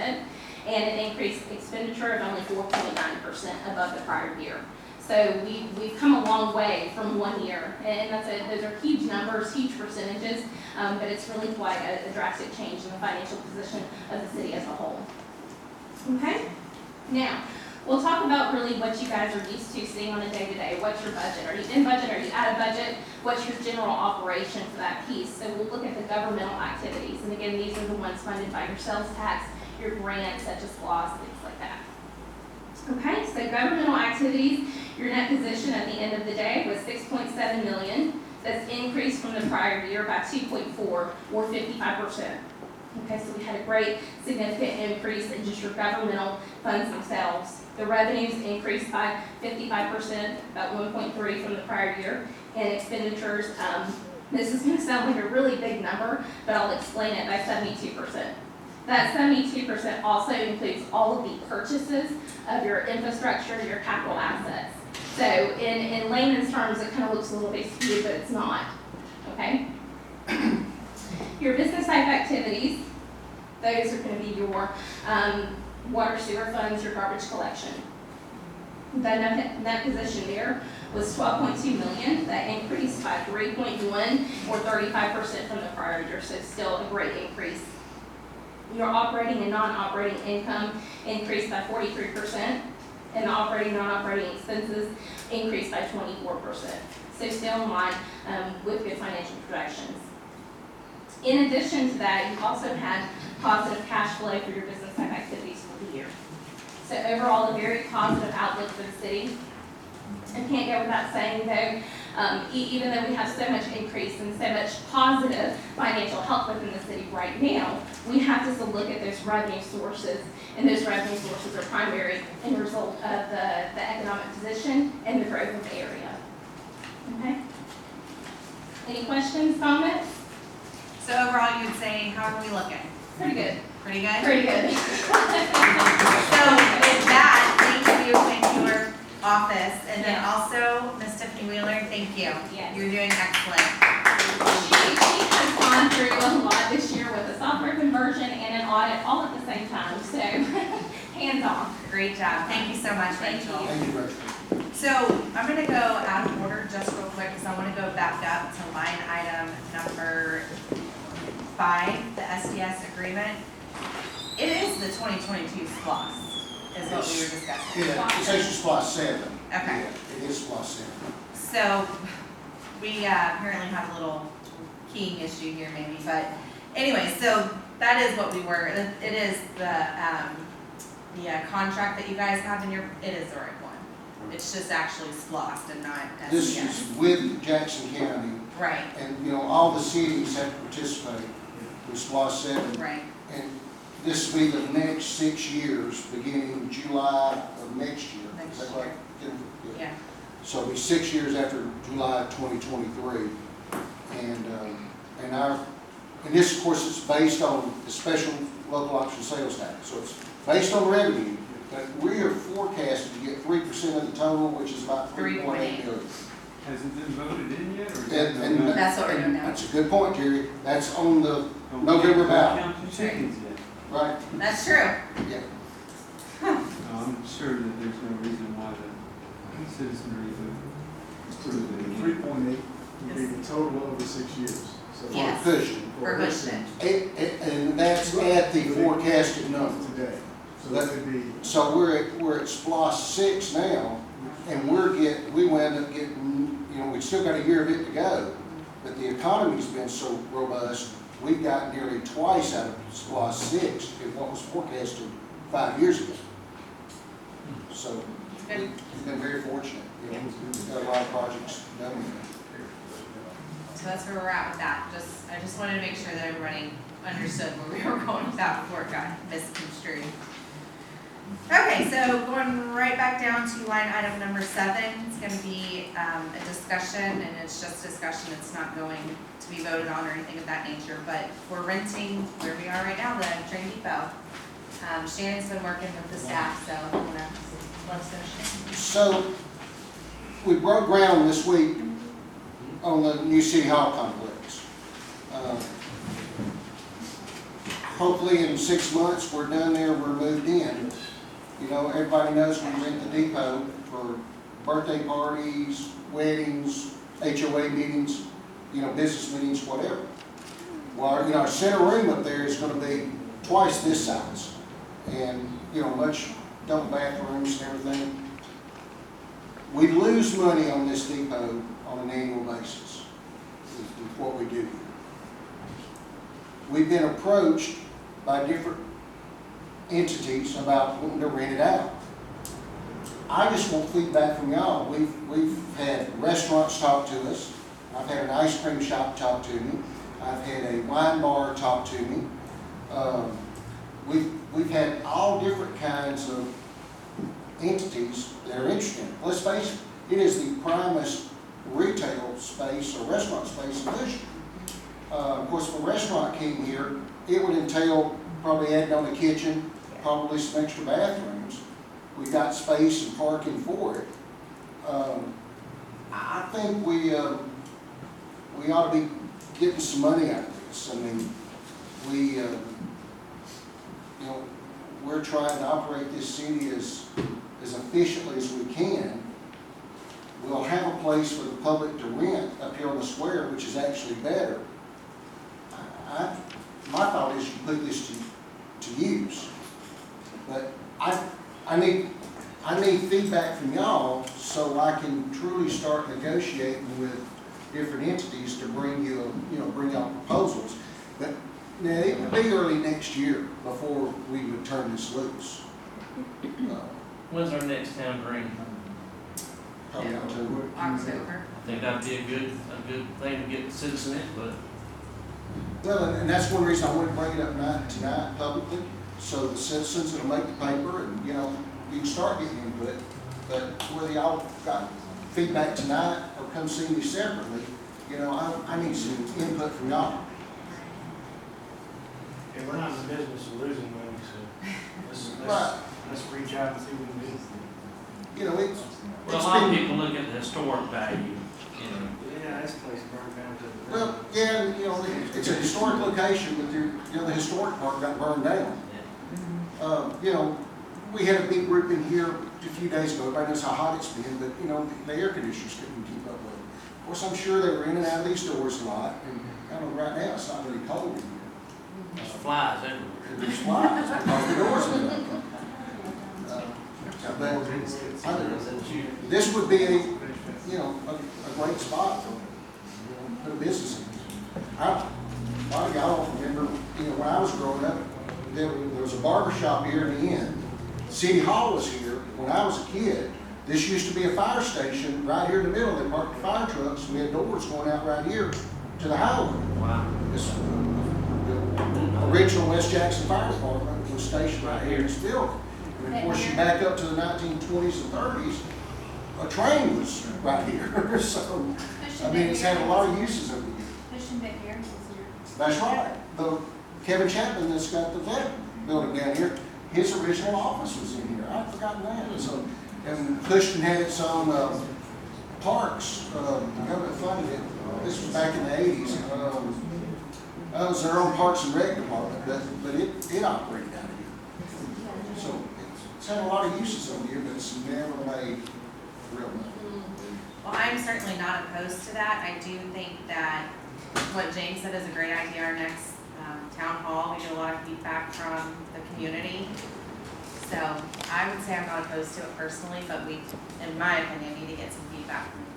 and an increased expenditure of only 4.9% above the prior year. So we've come a long way from 1 year, and those are huge numbers, huge percentages, but it's really quite a drastic change in the financial position of the city as a whole. Okay? Now, we'll talk about really what you guys are used to seeing on a day-to-day. What's your budget? Are you in budget? Are you out of budget? What's your general operation for that piece? So we'll look at the governmental activities. And again, these are the ones funded by your sales tax, your grants, such as laws, things like that. Okay, so governmental activities, your net position at the end of the day was $6.7 million. That's increased from the prior year by 2.4, or 55%. Okay, so we had a great significant increase in just your governmental funds themselves. The revenues increased by 55%, about 1.3 from the prior year, and expenditures, this is going to sound like a really big number, but I'll explain it, by 72%. That 72% also includes all of the purchases of your infrastructure, your capital assets. So in layman's terms, it kind of looks a little bit skewed, but it's not, okay? Your business type activities, those are going to be your water sewer funds, your garbage collection. The net position there was $12.2 million. That increased by 3.1, or 35% from the prior year, so still a great increase. Your operating and non-operating income increased by 43%, and the operating and non-operating expenses increased by 24%. So still in line with good financial projections. In addition to that, you also had positive cash flow for your business type activities for the year. So overall, a very positive outlook for the city. I can't go without saying though, even though we have so much increase and so much positive financial health within the city right now, we have to still look at those revenue sources, and those revenue sources are primary in the result of the economic position and the growth of the area. Okay? Any questions, comments? So overall, you would say, how are we looking? Pretty good. Pretty good? Pretty good. So with that, thank you and your office, and then Thank you. Yes. You're doing excellent. She has gone through a lot this year with a software conversion and an audit all at the same time, so hands on. Great job. Thank you so much, Thank Rachel. you. Thank you, Rachel. So I'm gonna go out of order just real quick, because I wanna go back up to line item number 5, the SDS agreement. It is the 2022 SPOS, is what we were discussing. Yeah, it's actually SPOS 7. Okay. Yeah, it is SPOS 7. So, we apparently have a little keying issue here maybe, but anyway, so that is what we were, it is the contract that you guys have in your, it is the right one. It's just actually SPOS and not SDS. This is with Jackson County, Right, and, you know, all the cities have to participate with SPOS 7. right, And this will be the next 6 years, beginning July of next year. Next Is that year. right? Yeah. yeah, So it'll be 6 years after July of 2023. And this, of course, is based on the special local option sales tax. So it's based on revenue, but we are forecasted to get 3% of the total, which is about 3.8 million. Has it been voted in yet, or is And- that? that's what we're doing now. That's a good point, Jerry. That's on the, Oh, we November can't ballot. count the chickens yet. right, That's true. yeah. No, I'm sure that there's no reason why the citizenry would approve it. 3.8 would be the total over 6 years. So Yes. For Cushing. For Hoschton. And that's at the forecasted number. Today. So that would be, So we're at SPOS 6 now, and we wind up getting, you know, we've still got a year of it to go, but the economy's been so robust, we've got nearly twice out of SPOS 6 of what was forecasted 5 years ago. So we've been very fortunate, you know, we've got a lot of projects done. So that's where we're at with that. I just wanted to make sure that everybody understood where we were going with that before it got misconstrued. Okay, so going right back down to line item number 7, it's gonna be a discussion, and it's just discussion, it's not going to be voted on or anything of that nature, but we're renting where we are right now, the train depot. Shannon's been working with the staff, so I'm gonna, let's go Shannon. So we broke ground this week on the new City Hall complex. Hopefully in 6 months, we're done there, we're moved in. You know, everybody knows we rent the depot for birthday parties, weddings, HOA meetings, you know, business meetings, whatever. Well, you know, our center room up there is gonna be twice this size. And, you know, much double bathrooms and everything. We lose money on this depot on an annual basis, is what we do here. We've been approached by different entities about wanting to rent it out. I just want feedback from y'all. We've had restaurants talk to us. I've had an ice cream shop talk to me. I've had a wine bar talk to me. We've had all different kinds of entities that are interested in it. Let's face it, it is the primest retail space or restaurant space in Houston. Of course, if a restaurant came here, it would entail probably adding on a kitchen, probably some extra bathrooms. We've got space and parking for it. I think we ought to be getting some money out of this. I mean, you know, we're trying to operate this city as efficiently as we can. We'll have a place for the public to rent up here on the square, which is actually better. My thought is you put this to use. But I need feedback from y'all so I can truly start negotiating with different entities to bring bring y'all proposals. But now, it would be early next year before we would turn this loose. When's our next town green? Probably October. October. I think that'd be a good thing to get citizen input. Well, and that's one reason I wanted to bring it up tonight publicly, so the citizens that'll make the paper and, you know, you can start getting input. But whether y'all got feedback tonight or come see me separately, you know, I need some input from y'all. And we're not in the business of losing money, so let's reach out and see what we can do. You know, Well, a lot of people look at the historic value you know. Yeah, this place burned down to the. Well, yeah, and, you know, it's a historic location, but the historic part got burned down. You know, we had a big group in here a few days ago, everybody knows how hot it's been, but, you know, the air conditioners couldn't keep up with it. Of course, I'm sure they were in and out of these doors a lot, and I know right now it's not really cold in here. There's flies everywhere. There's flies because the doors been open. But this would be a, you know, a great spot for, you know, put a business in. A lot of y'all don't remember, you know, when I was growing up, there was a barber shop here in the end. City Hall was here. When I was a kid, this used to be a fire station right here in the middle. They parked the fire trucks, and we had doors going out right here to the highway. Wow. The original West Jackson Fire Department was stationed right here in this building. And of course, you back up to the 1920s and 30s, a train was right here. So, I mean, it's had a lot of uses over the years. Christian Vic here. That's right. The Kevin Chapman that's got the vet building down here, his original office was in here. I'd forgotten that. So, and Hoschton had its own parks. The government funded it. This was back in the 80s. It was their own Parks and Rec department, but it operated out of here. So it's had a lot of uses over here, but it's never made real money. Well, I'm certainly not opposed to that. I do think that what James said is a great idea. Our next town hall, we get a lot of feedback from the community. So I would say I'm not opposed to it personally, but we, in my opinion, need to get some feedback from the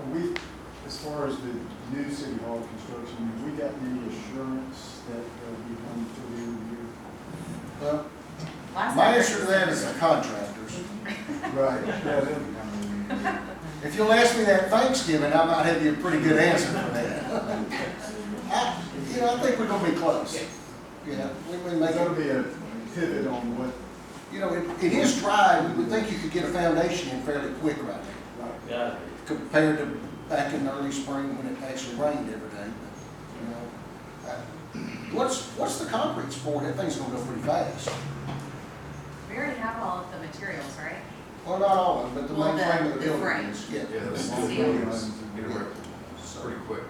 community. As far as the new city hall construction, have we got any assurance that they'll be coming to the review? Well, Last my time- answer to that is the contractors. Right, yeah, they'll be coming to the review. If you'll ask me that Thanksgiving, I might have you a pretty good answer for that. I think we're gonna be close. Yeah, we may make There'll be a pivot on what. You know, it is dry. We would think you could get a foundation in fairly quick right now, Yeah. compared to back in the early spring when it actually rained every day. But, what's the concrete support? That thing's gonna go pretty fast. We already have all of the materials, right? Well, not all of them, but the Well, main frame of the the building frame. is. Yeah. Yeah, the steel. buildings. So- Pretty quick.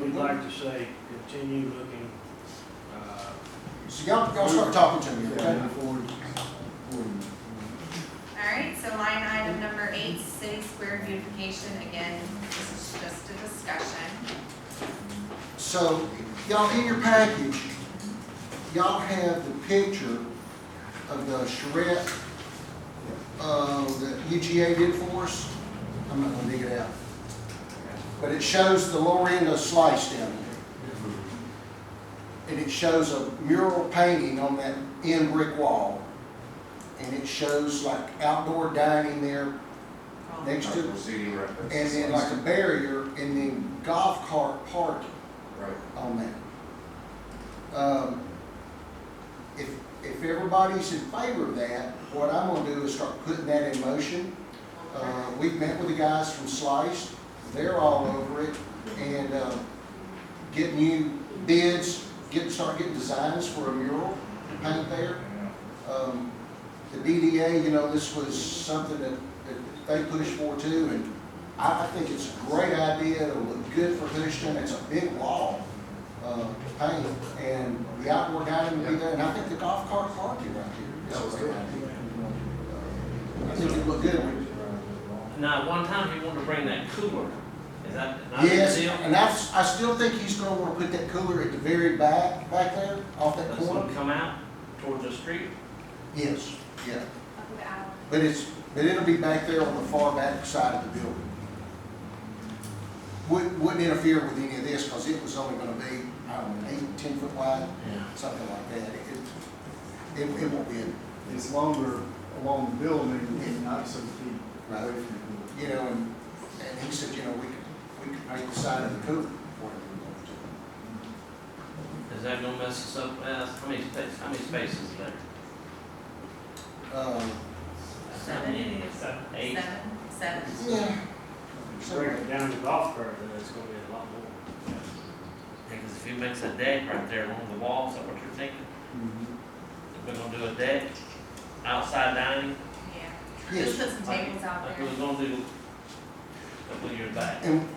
We'd like to say, continue looking, So y'all start talking to me, okay? All right, so line item number 8, city square beautification. Again, this is just a discussion. So, y'all, in your package, y'all have the picture of the charrette that UGA did for us. I'm not gonna dig it out. But it shows the lower end of Slice down there. And it shows a mural painting on that end brick wall. And it shows like outdoor dining there next to, and then like a barrier, and then golf cart parking on that. If everybody's in favor of that, what I'm gonna do is start putting that in motion. We've met with the guys from Sliced, they're all over it, and getting you bids, start getting designs for a mural to paint there. The DDA, you know, this was something that they pushed for too, and I think it's a great idea. It'll look good for Hoschton. It's a big wall to paint, and the outdoor dining will be there, and I think the golf cart parking right here is a great idea. I think it'll look good. Now, one time he wanted to bring that cooler. Is that not a Yes, deal? and I still think he's gonna wanna put that cooler at the very back there, off that That's corner. gonna come out towards the street? Yes, yeah. Up with the alley. But it'll be back there on the far back side of the building. Wouldn't interfere with any of this, because it was only gonna be, I don't know, 8, 10 foot wide, Yeah. something like that. It won't be, It's longer along the building and not so deep Right. away from the building. you know, and he said, you know, we could make the side of the cooler. whatever we want to. Is that gonna mess us up? How many spaces is there? Seven it is. 8? Seven. Yeah. bring it down to golf cart, then it's gonna be a lot more. Because if he makes a deck right there along the wall, is that what you're thinking? If we're gonna do a deck, outside dining, Yeah. Yes. Just put some tables out like there. we was gonna do, couple of years back. And,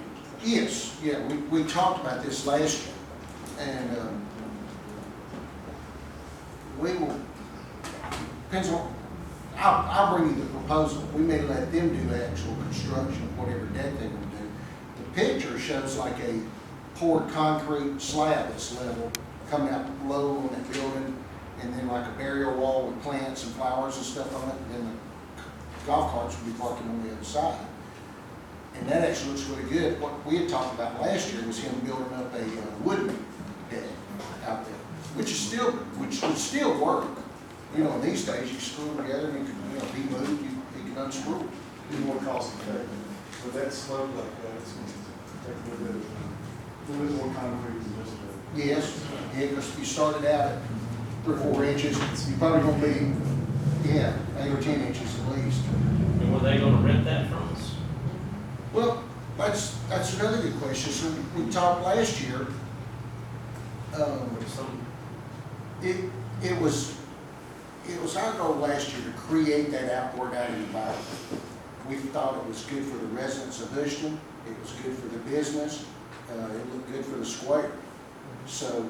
yes, yeah, we talked about this last year, and, we will, depends on, I'll bring you the proposal. We may let them do the actual construction, whatever deck they want to do. The picture shows like a poured concrete slab that's level, coming out low on that building, and then like a burial wall with plants and flowers and stuff on it, and then the golf carts will be parking on the other side. And that actually looks really good. What we had talked about last year was him building up a wooden deck out there, which would still work. You know, in these days, you screw them together and you can, you know, be moved, you can unscrew them. Be more cost effective. With that slope like that, it's going to take a little bit more concrete than just a. Yes, yeah, because you started out at 3 or 4 inches, you're probably gonna be, 8 or 10 inches at least. And were they gonna rent that from us? Well, that's another good question. So we talked last year, it was our goal last year to create that outward added environment. We thought it was good for the residents of Hoschton, it was good for the business, it looked good for the square. So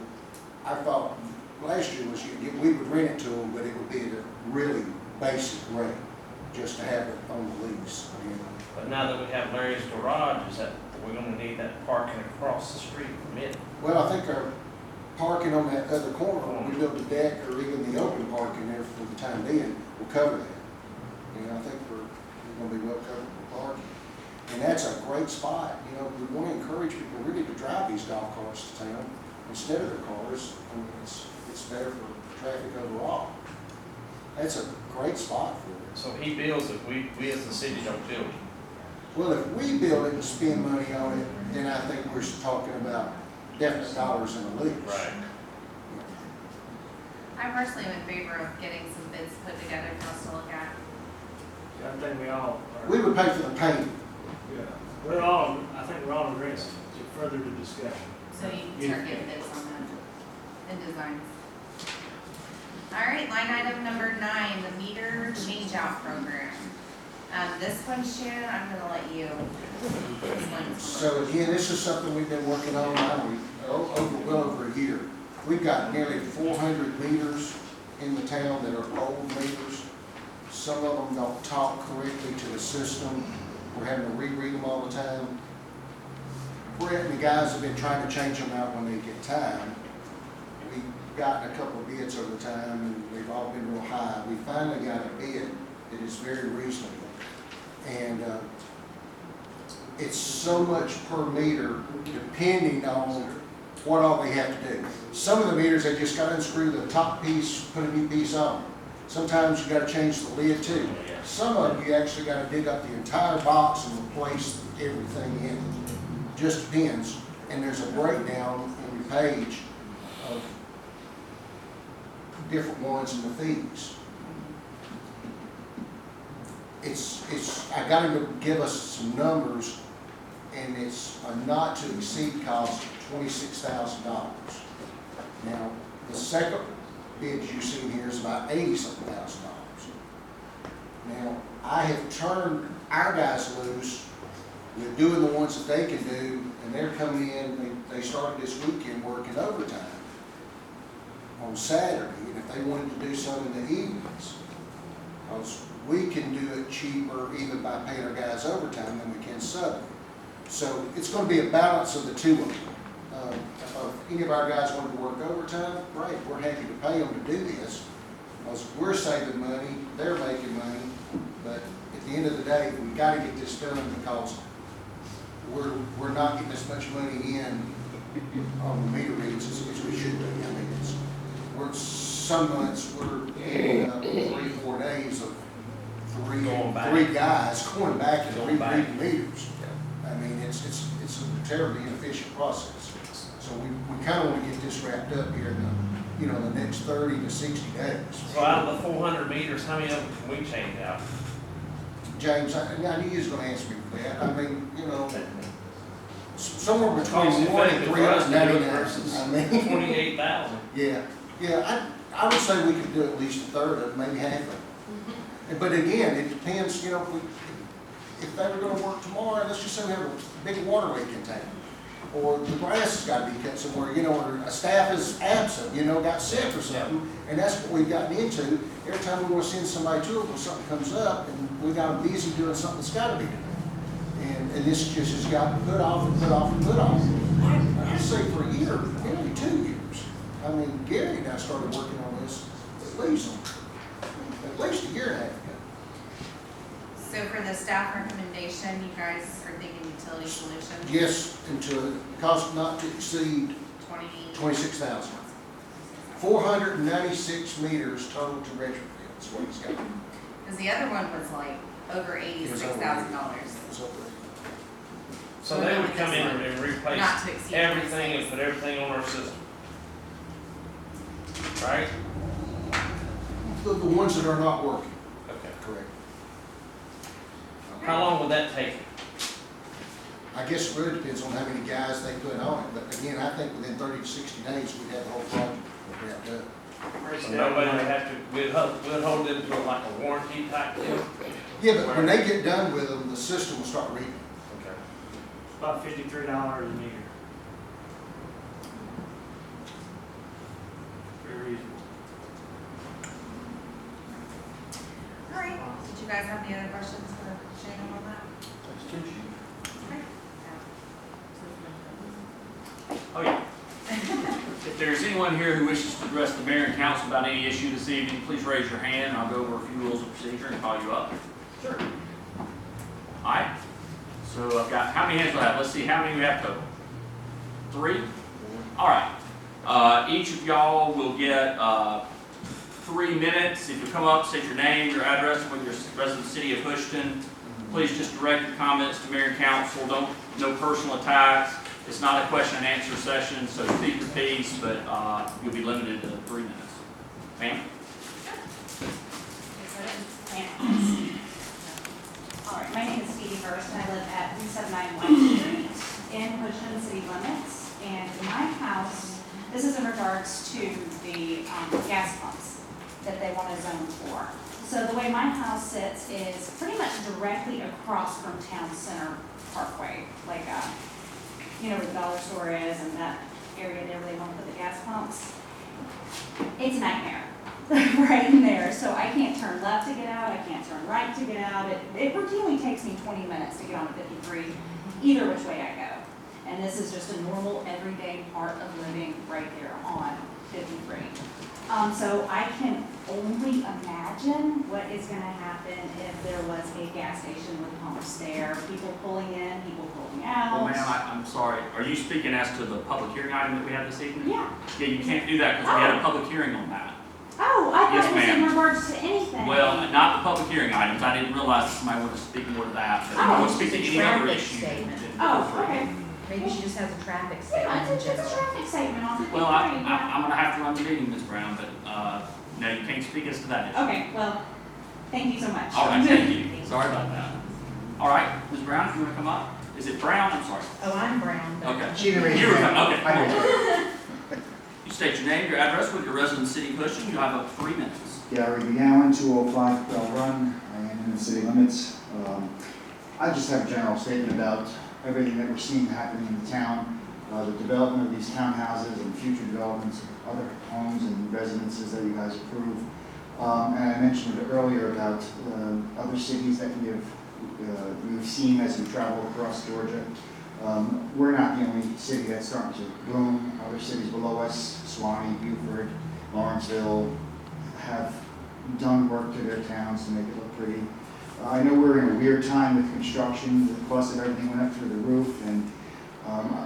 I thought last year was we would rent it to them, but it would be at a really basic rate, just to have it on the lease. But now that we have Larry's garage, is that, we're gonna need that parking across the street permitted? Well, I think our parking on that other corner, when we build the deck or even the open parking there for the time being, will cover that. You know, I think we're gonna be well covered for parking. And that's a great spot. You know, we want to encourage people really to drive these golf carts to town instead of their cars. I mean, it's better for traffic overall. That's a great spot for it. So he builds it, we as the city don't build it. Well, if we build it and spend money on it, then I think we're talking about definite dollars in the lease. Right. I personally am in favor of getting some bids put together for us to look at. I think we all are. We would pay for the paint. Yeah. I think we're all in agreement to further the discussion. So you can start getting bids on that and designs. All right, line item number 9, the meter change out program. This one, Shannon, I'm gonna let you. So again, this is something we've been working on now, well over a year. We've got nearly 400 meters in the town that are old meters. Some of them don't talk correctly to the system. We're having to reread them all the time. Brett and the guys have been trying to change them out when they get time. We've gotten a couple of bids over time, and they've all been real high. We finally got a bid that is very reasonable. And it's so much per meter depending on what all they have to do. Some of the meters, they just got to unscrew the top piece, put a new piece on. Sometimes you got to change the lid too. Some of them you actually got to dig up the entire box and replace everything in it. Just depends. And there's a breakdown in your page of different ones and the fees. I got him to give us some numbers, and it's a not to exceed cost of $26,000. Now, the second bid you see here is about $80-something thousand. Now, I have turned our guys loose with doing the ones that they can do, and they're coming in, they started this weekend working overtime on Saturday, and if they wanted to do some in the evenings, because we can do it cheaper even by paying our guys overtime than we can sub. So it's going to be a balance of the two of them. If any of our guys want to work overtime, great, we're happy to pay them to do this, because we're saving money, they're making money, but at the end of the day, we've got to get this done because we're not getting as much money in on the meter reads as we should be. I mean, some months we're getting 3-4 days of three guys going back and rereading meters. I mean, it's a terribly inefficient process. So we kind of want to get this wrapped up here in the next 30 to 60 days. So out of the 400 meters, how many of them can we change out? James, I knew you was going to ask me for that. I mean, somewhere between 1 and 399. I mean, 28,000. Yeah. I would say we could do at least a third of it, maybe half of it. But again, it depends. if they were gonna work tomorrow, let's just say we have a big water leak in town, or the grass has gotta be cut somewhere, you know, or a staff is absent, you know, got sick or something, and that's what we've gotten into. Every time we wanna send somebody to it, when something comes up, and we got them busy doing something that's gotta be done. And this just has gotten put off and put off and put off. I'd say for a year, maybe 2 years. I mean, Gary and I started working on this at least a year and a half ago. So for the staff recommendation, you guys are thinking utility solutions? Yes, and to cost not to exceed 26,000. 496 meters total to retrofit, is what he's got. Because the other one was like over $86,000. So they would come in and replace Not to exceed everything and put everything on our system. Right? The ones that are not working, Okay. correct. How long would that take? I guess it really depends on how many guys they put on it, but again, I think within 30 to 60 days, we'd have the whole project wrapped up. So nobody would have to, we'd hold them to like a warranty type deal? Yeah, but when they get done with them, the system will start reading. Okay. About $53 a meter. Very reasonable. All right, did you guys have any other questions for Shannon on that? Okay. Oh, yeah. If there's anyone here who wishes to address the mayor and council about any issue this evening, please raise your hand, and I'll go over a few rules of procedure and call you up. Sure. All right. So I've got, how many hands do I have? Let's see, how many we have total? 3? All right. Each of y'all will get 3 minutes. If you come up, state your name, your address, whether you're a resident of the city of Hoschton. Please just direct your comments to mayor and council. No personal attacks. It's not a question and answer session, so speak your piece, but you'll be limited to 3 minutes. Ma'am? All right, my name is Stevie Hurst, and I live at 3791 Street in Hoschton city limits. And my house, this is in regards to the gas pumps that they want to zone for. So the way my house sits is pretty much directly across from Town Center Parkway, like you know where the dollar store is and that area there where they want to put the gas pumps. It's a nightmare. Right in there, so I can't turn left to get out, I can't turn right to get out. It routinely takes me 20 minutes to get on 53, either which way I go. And this is just a normal, everyday part of living right there on 53. So I can only imagine what is going to happen if there was a gas station with pumps there, people pulling in, people pulling out. Well, ma'am, I'm sorry. Are you speaking as to the public hearing item that we have this evening? Yeah. Yeah, you can't do that because we had a public hearing on that. Oh, I Yes, thought it was ma'am. in regards to anything. Well, not the public hearing items. I didn't realize that somebody wanted to speak more to that. But if you want to speak to any other Traffic issue, statement. then Oh, feel free. okay. Maybe she just has a traffic Yeah, statement in it's a general. traffic statement on 53. Well, I'm going to have to run the meeting, Ms. Brown, but no, you can't speak as to that issue. Okay, well, thank you so much. All right, thank you. Sorry about that. All right, Ms. Brown, if you want to come up. Is it Brown? I'm sorry. Oh, I'm Brown. but- Okay. She didn't raise You her were hand. okay. I did. You state your name, your address, with your resident city of Hoschton. You have up to 3 minutes. Gary McGowan, 205 Bell Run, I am in the city limits. I just have a general statement about everything that we're seeing happening in the town, the development of these townhouses and future developments of other homes and residences that you guys approve. And I mentioned it earlier about other cities that we've seen as we travel across Georgia. We're not the only city that's starting to bloom. Other cities below us, Suwanee, Beaufort, Lawrenceville, have done work to their towns to make it look pretty. I know we're in a weird time with construction. The cost of everything went up through the roof, and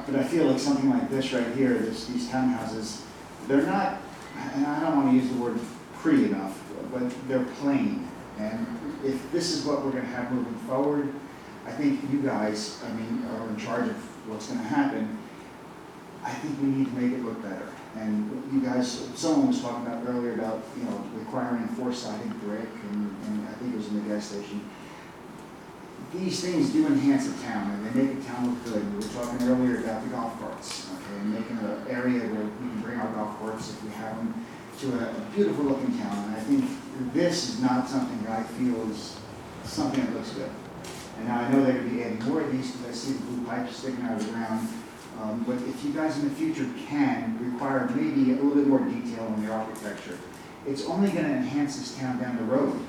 but I feel like something like this right here, these townhouses, they're not, and I don't want to use the word pretty enough, but they're plain. And if this is what we're going to have moving forward, I think you guys, are in charge of what's going to happen. I think we need to make it look better. And you guys, someone was talking about earlier about, requiring four-sided brick, and I think it was in the gas station. These things do enhance a town, and they make a town look good. We were talking earlier about the golf carts, okay, and making an area where we can bring our golf carts, if we have them, to a beautiful looking town. And I think this is not something that I feel is something that looks good. And now I know they're gonna be adding more of these because I see the blue pipes sticking out of the ground. But if you guys in the future can require maybe a little bit more detail in your architecture, it's only gonna enhance this town down the road.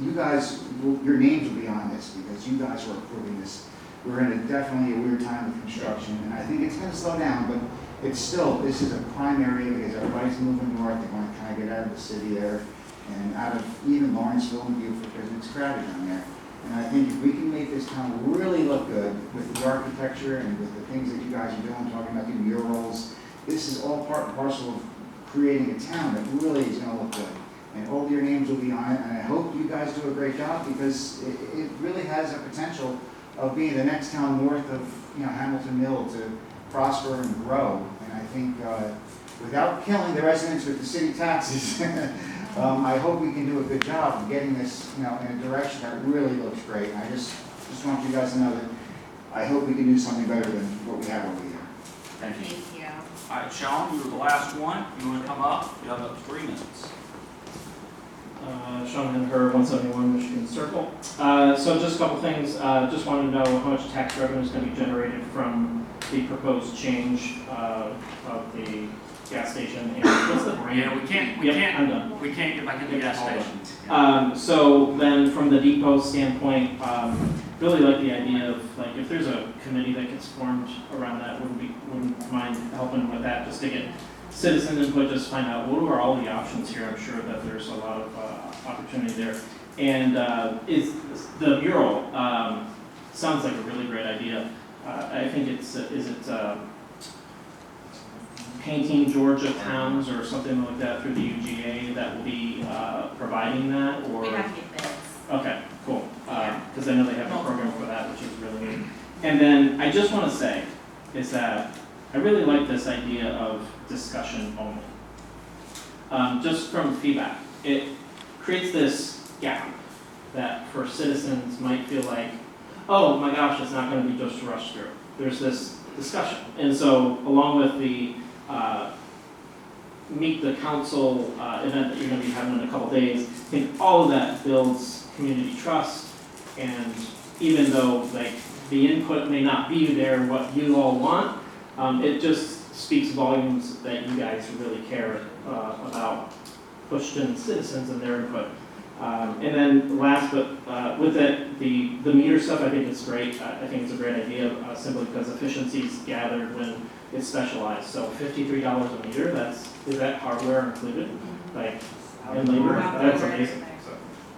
You guys, your names will be on this because you guys are approving this. We're in definitely a weird time with construction, and I think it's gonna slow down, but it's still, this is a prime area because everybody's moving north. They wanna kind of get out of the city there and out of even Lawrenceville and Beaufort because it's crowded down there. And I think if we can make this town really look good with the architecture and with the things that you guys are doing, talking about the murals, this is all part and parcel of creating a town that really is gonna look good. And all your names will be on it, and I hope you guys do a great job because it really has a potential of being the next town north of, Hamilton Mill to prosper and grow. And I think without killing the residents with the city taxes, I hope we can do a good job of getting this, in a direction that really looks great. And I just want you guys to know that I hope we can do something better than what we have over here. Thank you. Thank you. All right, Sean, you were the last one. You want to come up? You have up to 3 minutes. Sean Henniker, 171 Michigan Circle. So just a couple things. Just wanted to know how much tax revenue is going to be generated from the proposed change of the gas station. And what's the brand? Yeah, I'm done. we can't get back into the gas station. So then from the depot standpoint, really like the idea of like if there's a committee that gets formed around that, wouldn't mind helping with that just to get citizen input, just find out what are all the options here. I'm sure that there's a lot of opportunity there. And is the mural sounds like a really great idea. I think is it Painting Georgia Towns or something like that through the UGA that will be providing that, or? We have to get bids. Okay, cool. Yeah. Because I know they have a program for that, which is really neat. And then I just want to say is that I really like this idea of discussion only. Just from feedback, it creates this gap that for citizens might feel like, oh my gosh, it's not going to be just a rush through. There's this discussion. And so along with the Meet the Council event that you're going to be having in a couple days, I think all of that builds community trust. And even though like the input may not be there what you all want, it just speaks volumes that you guys really care about Hoschton citizens and their input. And then last, but with it, the meter stuff, I think it's great. I think it's a great idea simply because efficiency's gathered when it's specialized. So $53 a meter, is that hardware included? Like, in labor? That's amazing. So,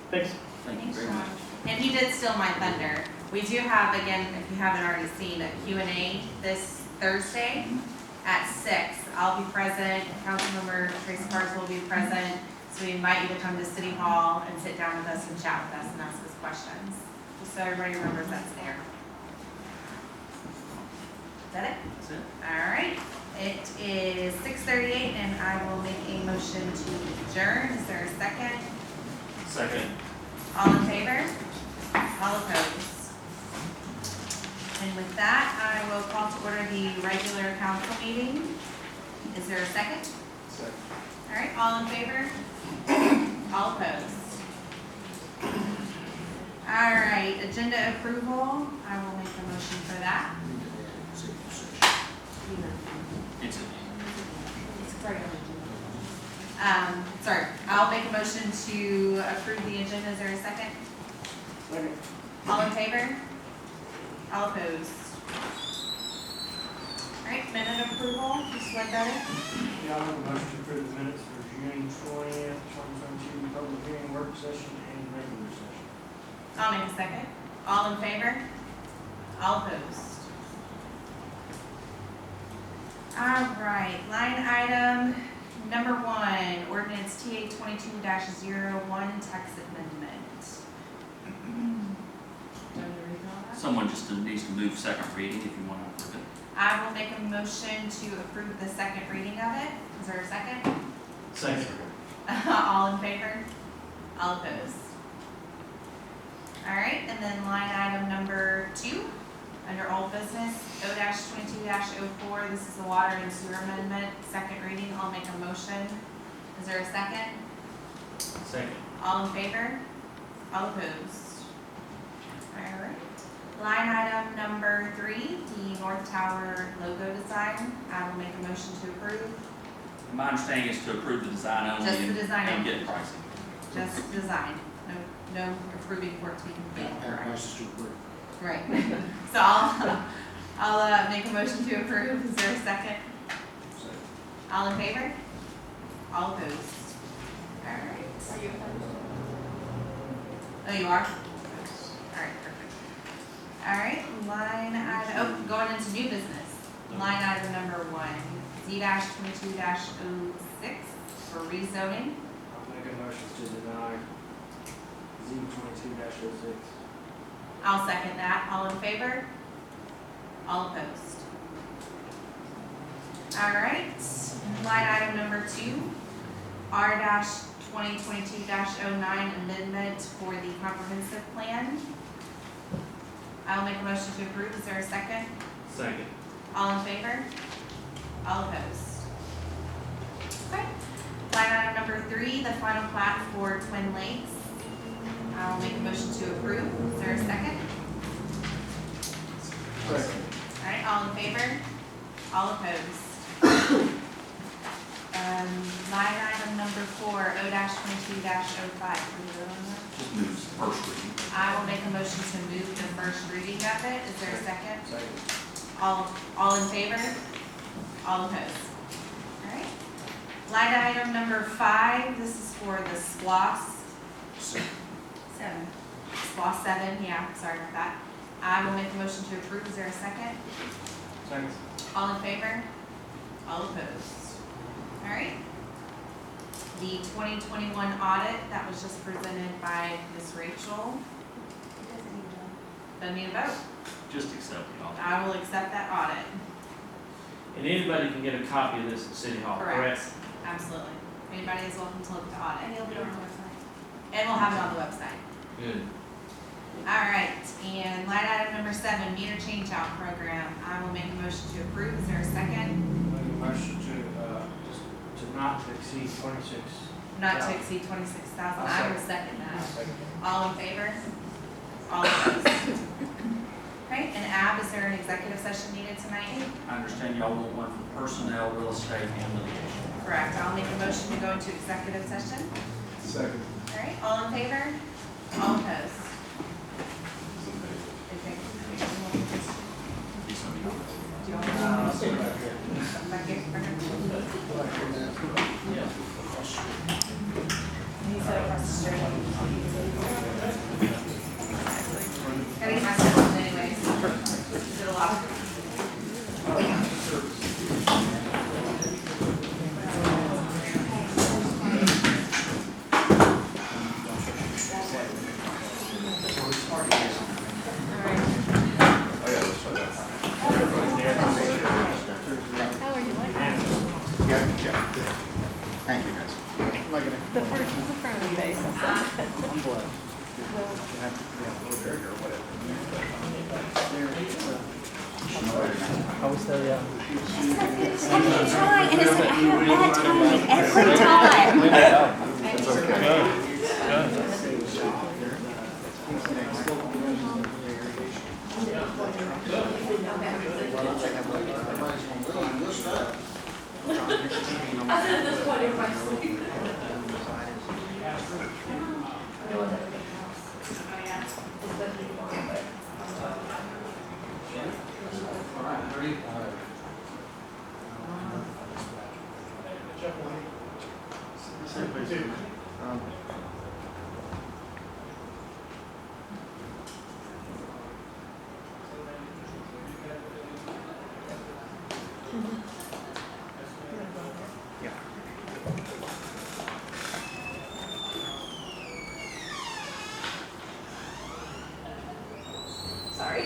thanks. Thank you Thanks, very Sean. much. And he did steal my thunder. We do have, again, if you haven't already seen, a Q&A this Thursday at 6. I'll be present, Councilmember Tracy Cars will be present. So we invite you to come to City Hall and sit down with us and chat with us and ask us questions. Just so everybody remembers that's there. Is that it? That's it. All right. It is 6:38 and I will make a motion to adjourn. Is there a second? Second. All in favor? All opposed? And with that, I will call to order the regular council meeting. Is there a second? Second. All right, all in favor? All opposed? All right, agenda approval. I will make a motion for that. It's Sorry, I'll make a motion to approve the agenda. Is there a second? Second. All in favor? All opposed? All right, minute approval, Mr. Ledbetter. Yeah, I'll make a motion to approve the minutes for June 20th, 2022, public hearing, work session, and regular session. I'll make a second. All in favor? All opposed? All right, line item number 1, ordinance TA 22-01, tax amendment. Do I need to read all that? Someone just needs to move second reading if you want to approve it. I will make a motion to approve the second reading of it. Is there a second? Second. All in favor? All opposed? All right, and then line item number 2, under old business, O-22-04, this is the water and sewer amendment, second reading. I'll make a motion. Is there a second? Second. All in favor? All opposed? All right. North Tower logo design. I will make a motion to approve. My understanding is to approve the design only. Just the and- design And only. get pricing. Just design, no approving for it to be completed, Have correct? prices to approve. Right. So I'll make a motion to approve. Is there a second? All in favor? All opposed? All right. Are you opposed? Oh, you are? All right, perfect. All right, line item, oh, going into new business. Line item number 1, Z-22-06 for rezoning. I'll make a motion to deny Z 22-06. I'll second that. All in favor? All opposed? All right, line item number 2, R-2022-09 amendment for the comprehensive plan. I'll make a motion to approve. Is there a second? Second. All in favor? All opposed? Okay. Line item number 3, the final plat for Twin Lakes. I'll make a motion to approve. Is there a second? Second. All right, all in favor? All opposed? Line item number 4, O-22-05. Can we vote on that? Just moves first reading. I will make a motion to move the first reading of it. Is there a second? Second. All in favor? All opposed? All right. Line item number 5, this is for the SPLOS. 7. SPLOS 7, yeah, sorry about that. I will make a motion to approve. Is there a second? Second. All in favor? All opposed? All right. The 2021 audit that was just presented by Ms. Rachel. Doesn't need a vote. Just accept it all. I will accept that audit. And anybody can get a copy of this at City Hall, correct? Absolutely. Anybody is welcome to look at the audit. And you'll be on the website. And we'll have it on the website. Good. All right, and line item number 7, meter change out program. I will make a motion to approve. Is there a second? Make a motion to not to exceed 26. Not to exceed 26,000. I'll I will second that. All in favor? All opposed? Okay, and Ab, is there an executive session needed tonight? I understand y'all want one for personnel, real estate, and litigation. Correct. I'll make a motion to go into executive session. Second. All right, all in favor? All opposed? Okay. Do you want to Stay back here. come back here? He's across the street. Gotta get my stuff anyways. Did a lot. Thank you, guys. The first is a frowny face. I'm glad. How was the, I'm gonna try, and it's like I have bad timing every time. That's okay. Everybody's gonna go on this stuff. I said at this point, everybody's sleeping. Sorry.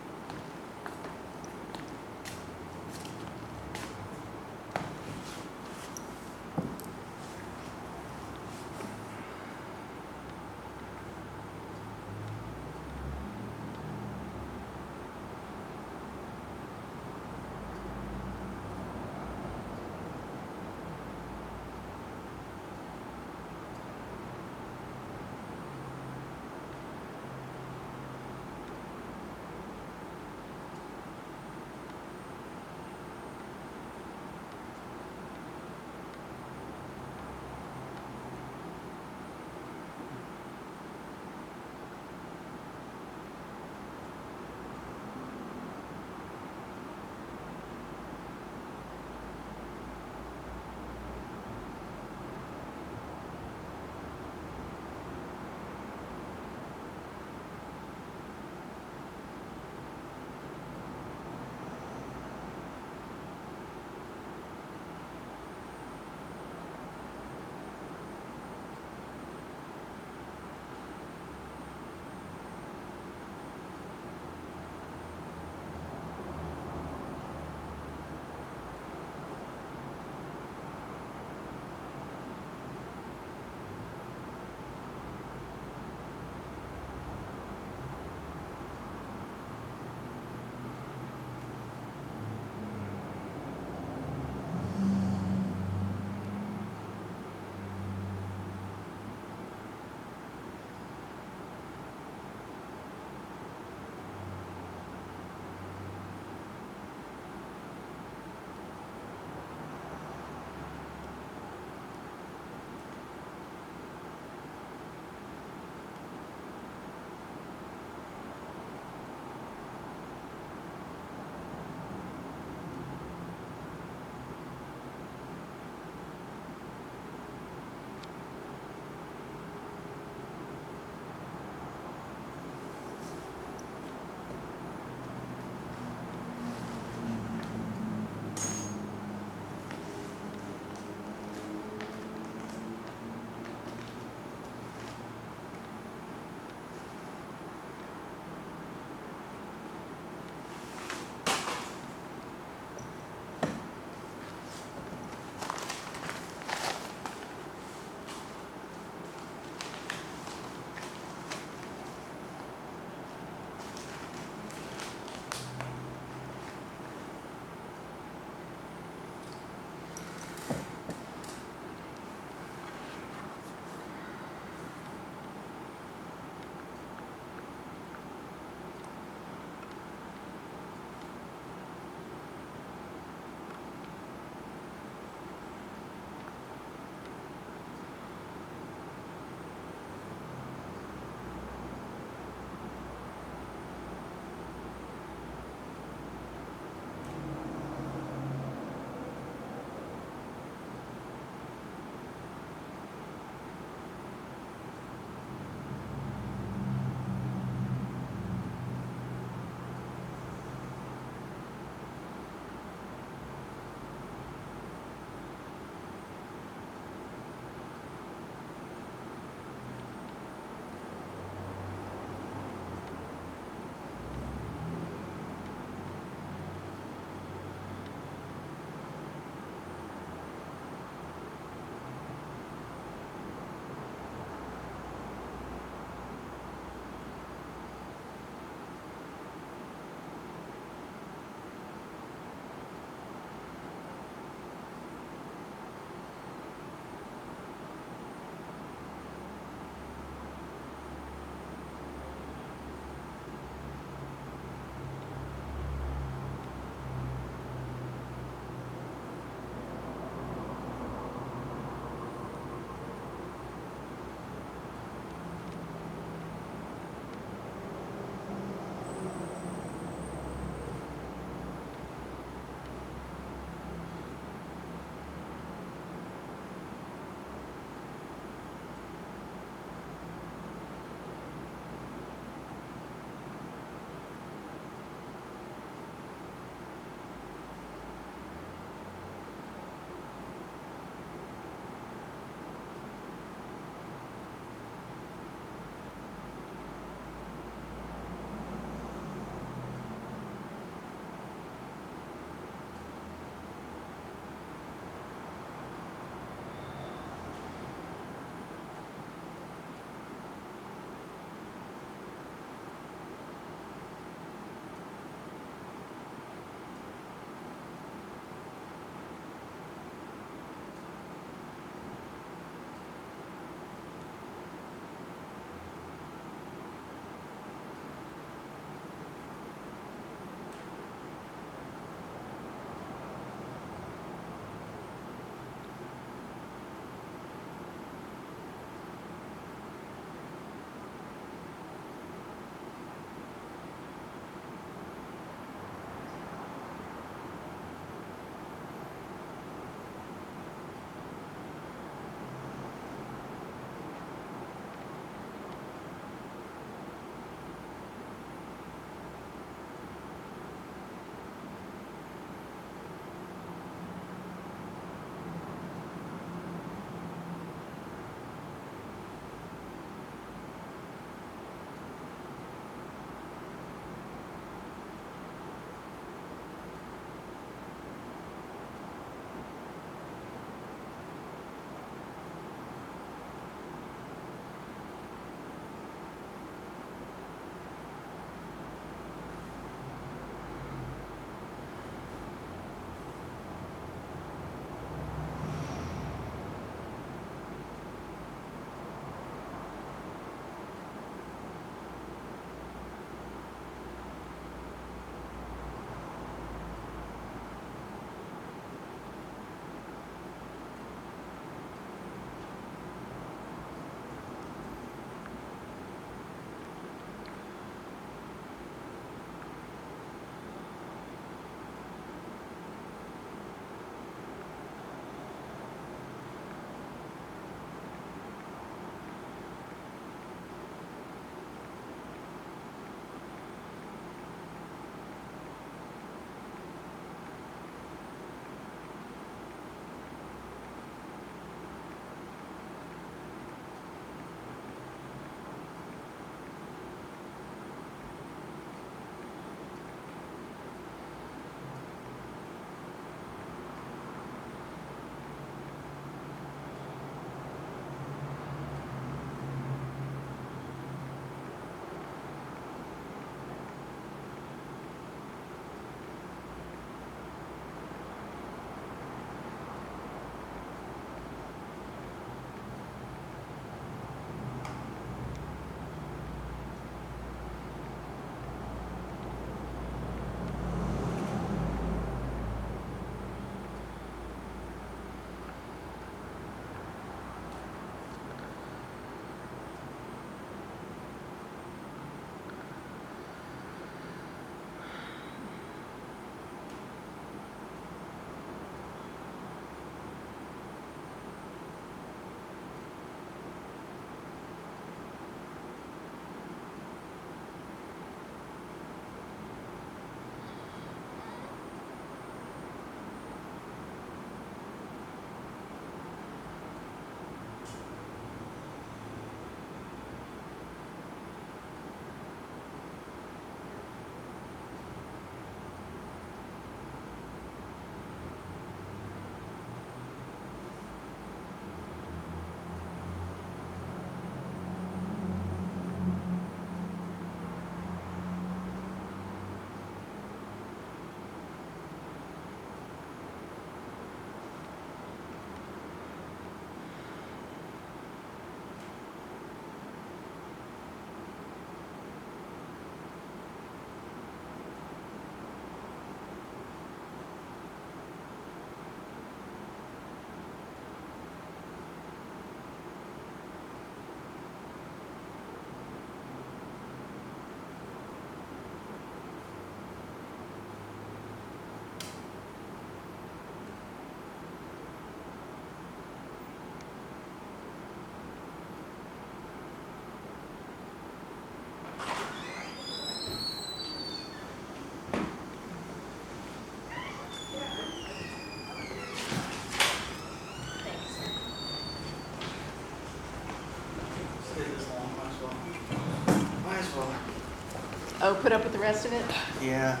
Oh, put up with the rest of it? Yeah,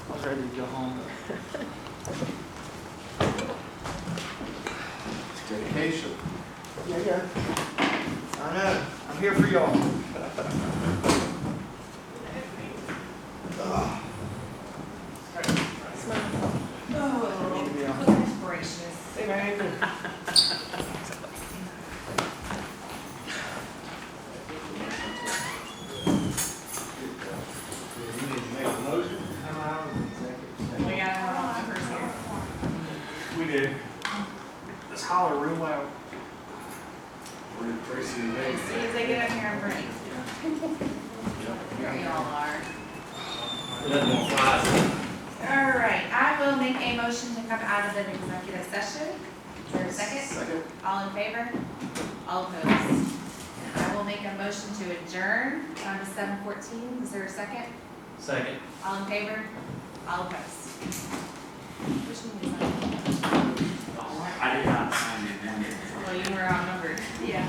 I was ready to go home. It's dedication. Yeah. I know, I'm here for y'all. Oh, goodness gracious. You need to make a motion, come out of executive session. We got one on members here. We do. Let's holler real loud. Tracy and As soon as they get up here, I'm ready. Here you all are. Let them fly. All right, I will make a motion to come out of the executive session. Is there a second? Second. All in favor? All opposed? I will make a motion to adjourn down to 7:14. Is there a second? Second. All in favor? All opposed? Which one is that? I did not sign it. Well, you were outnumbered. Yeah.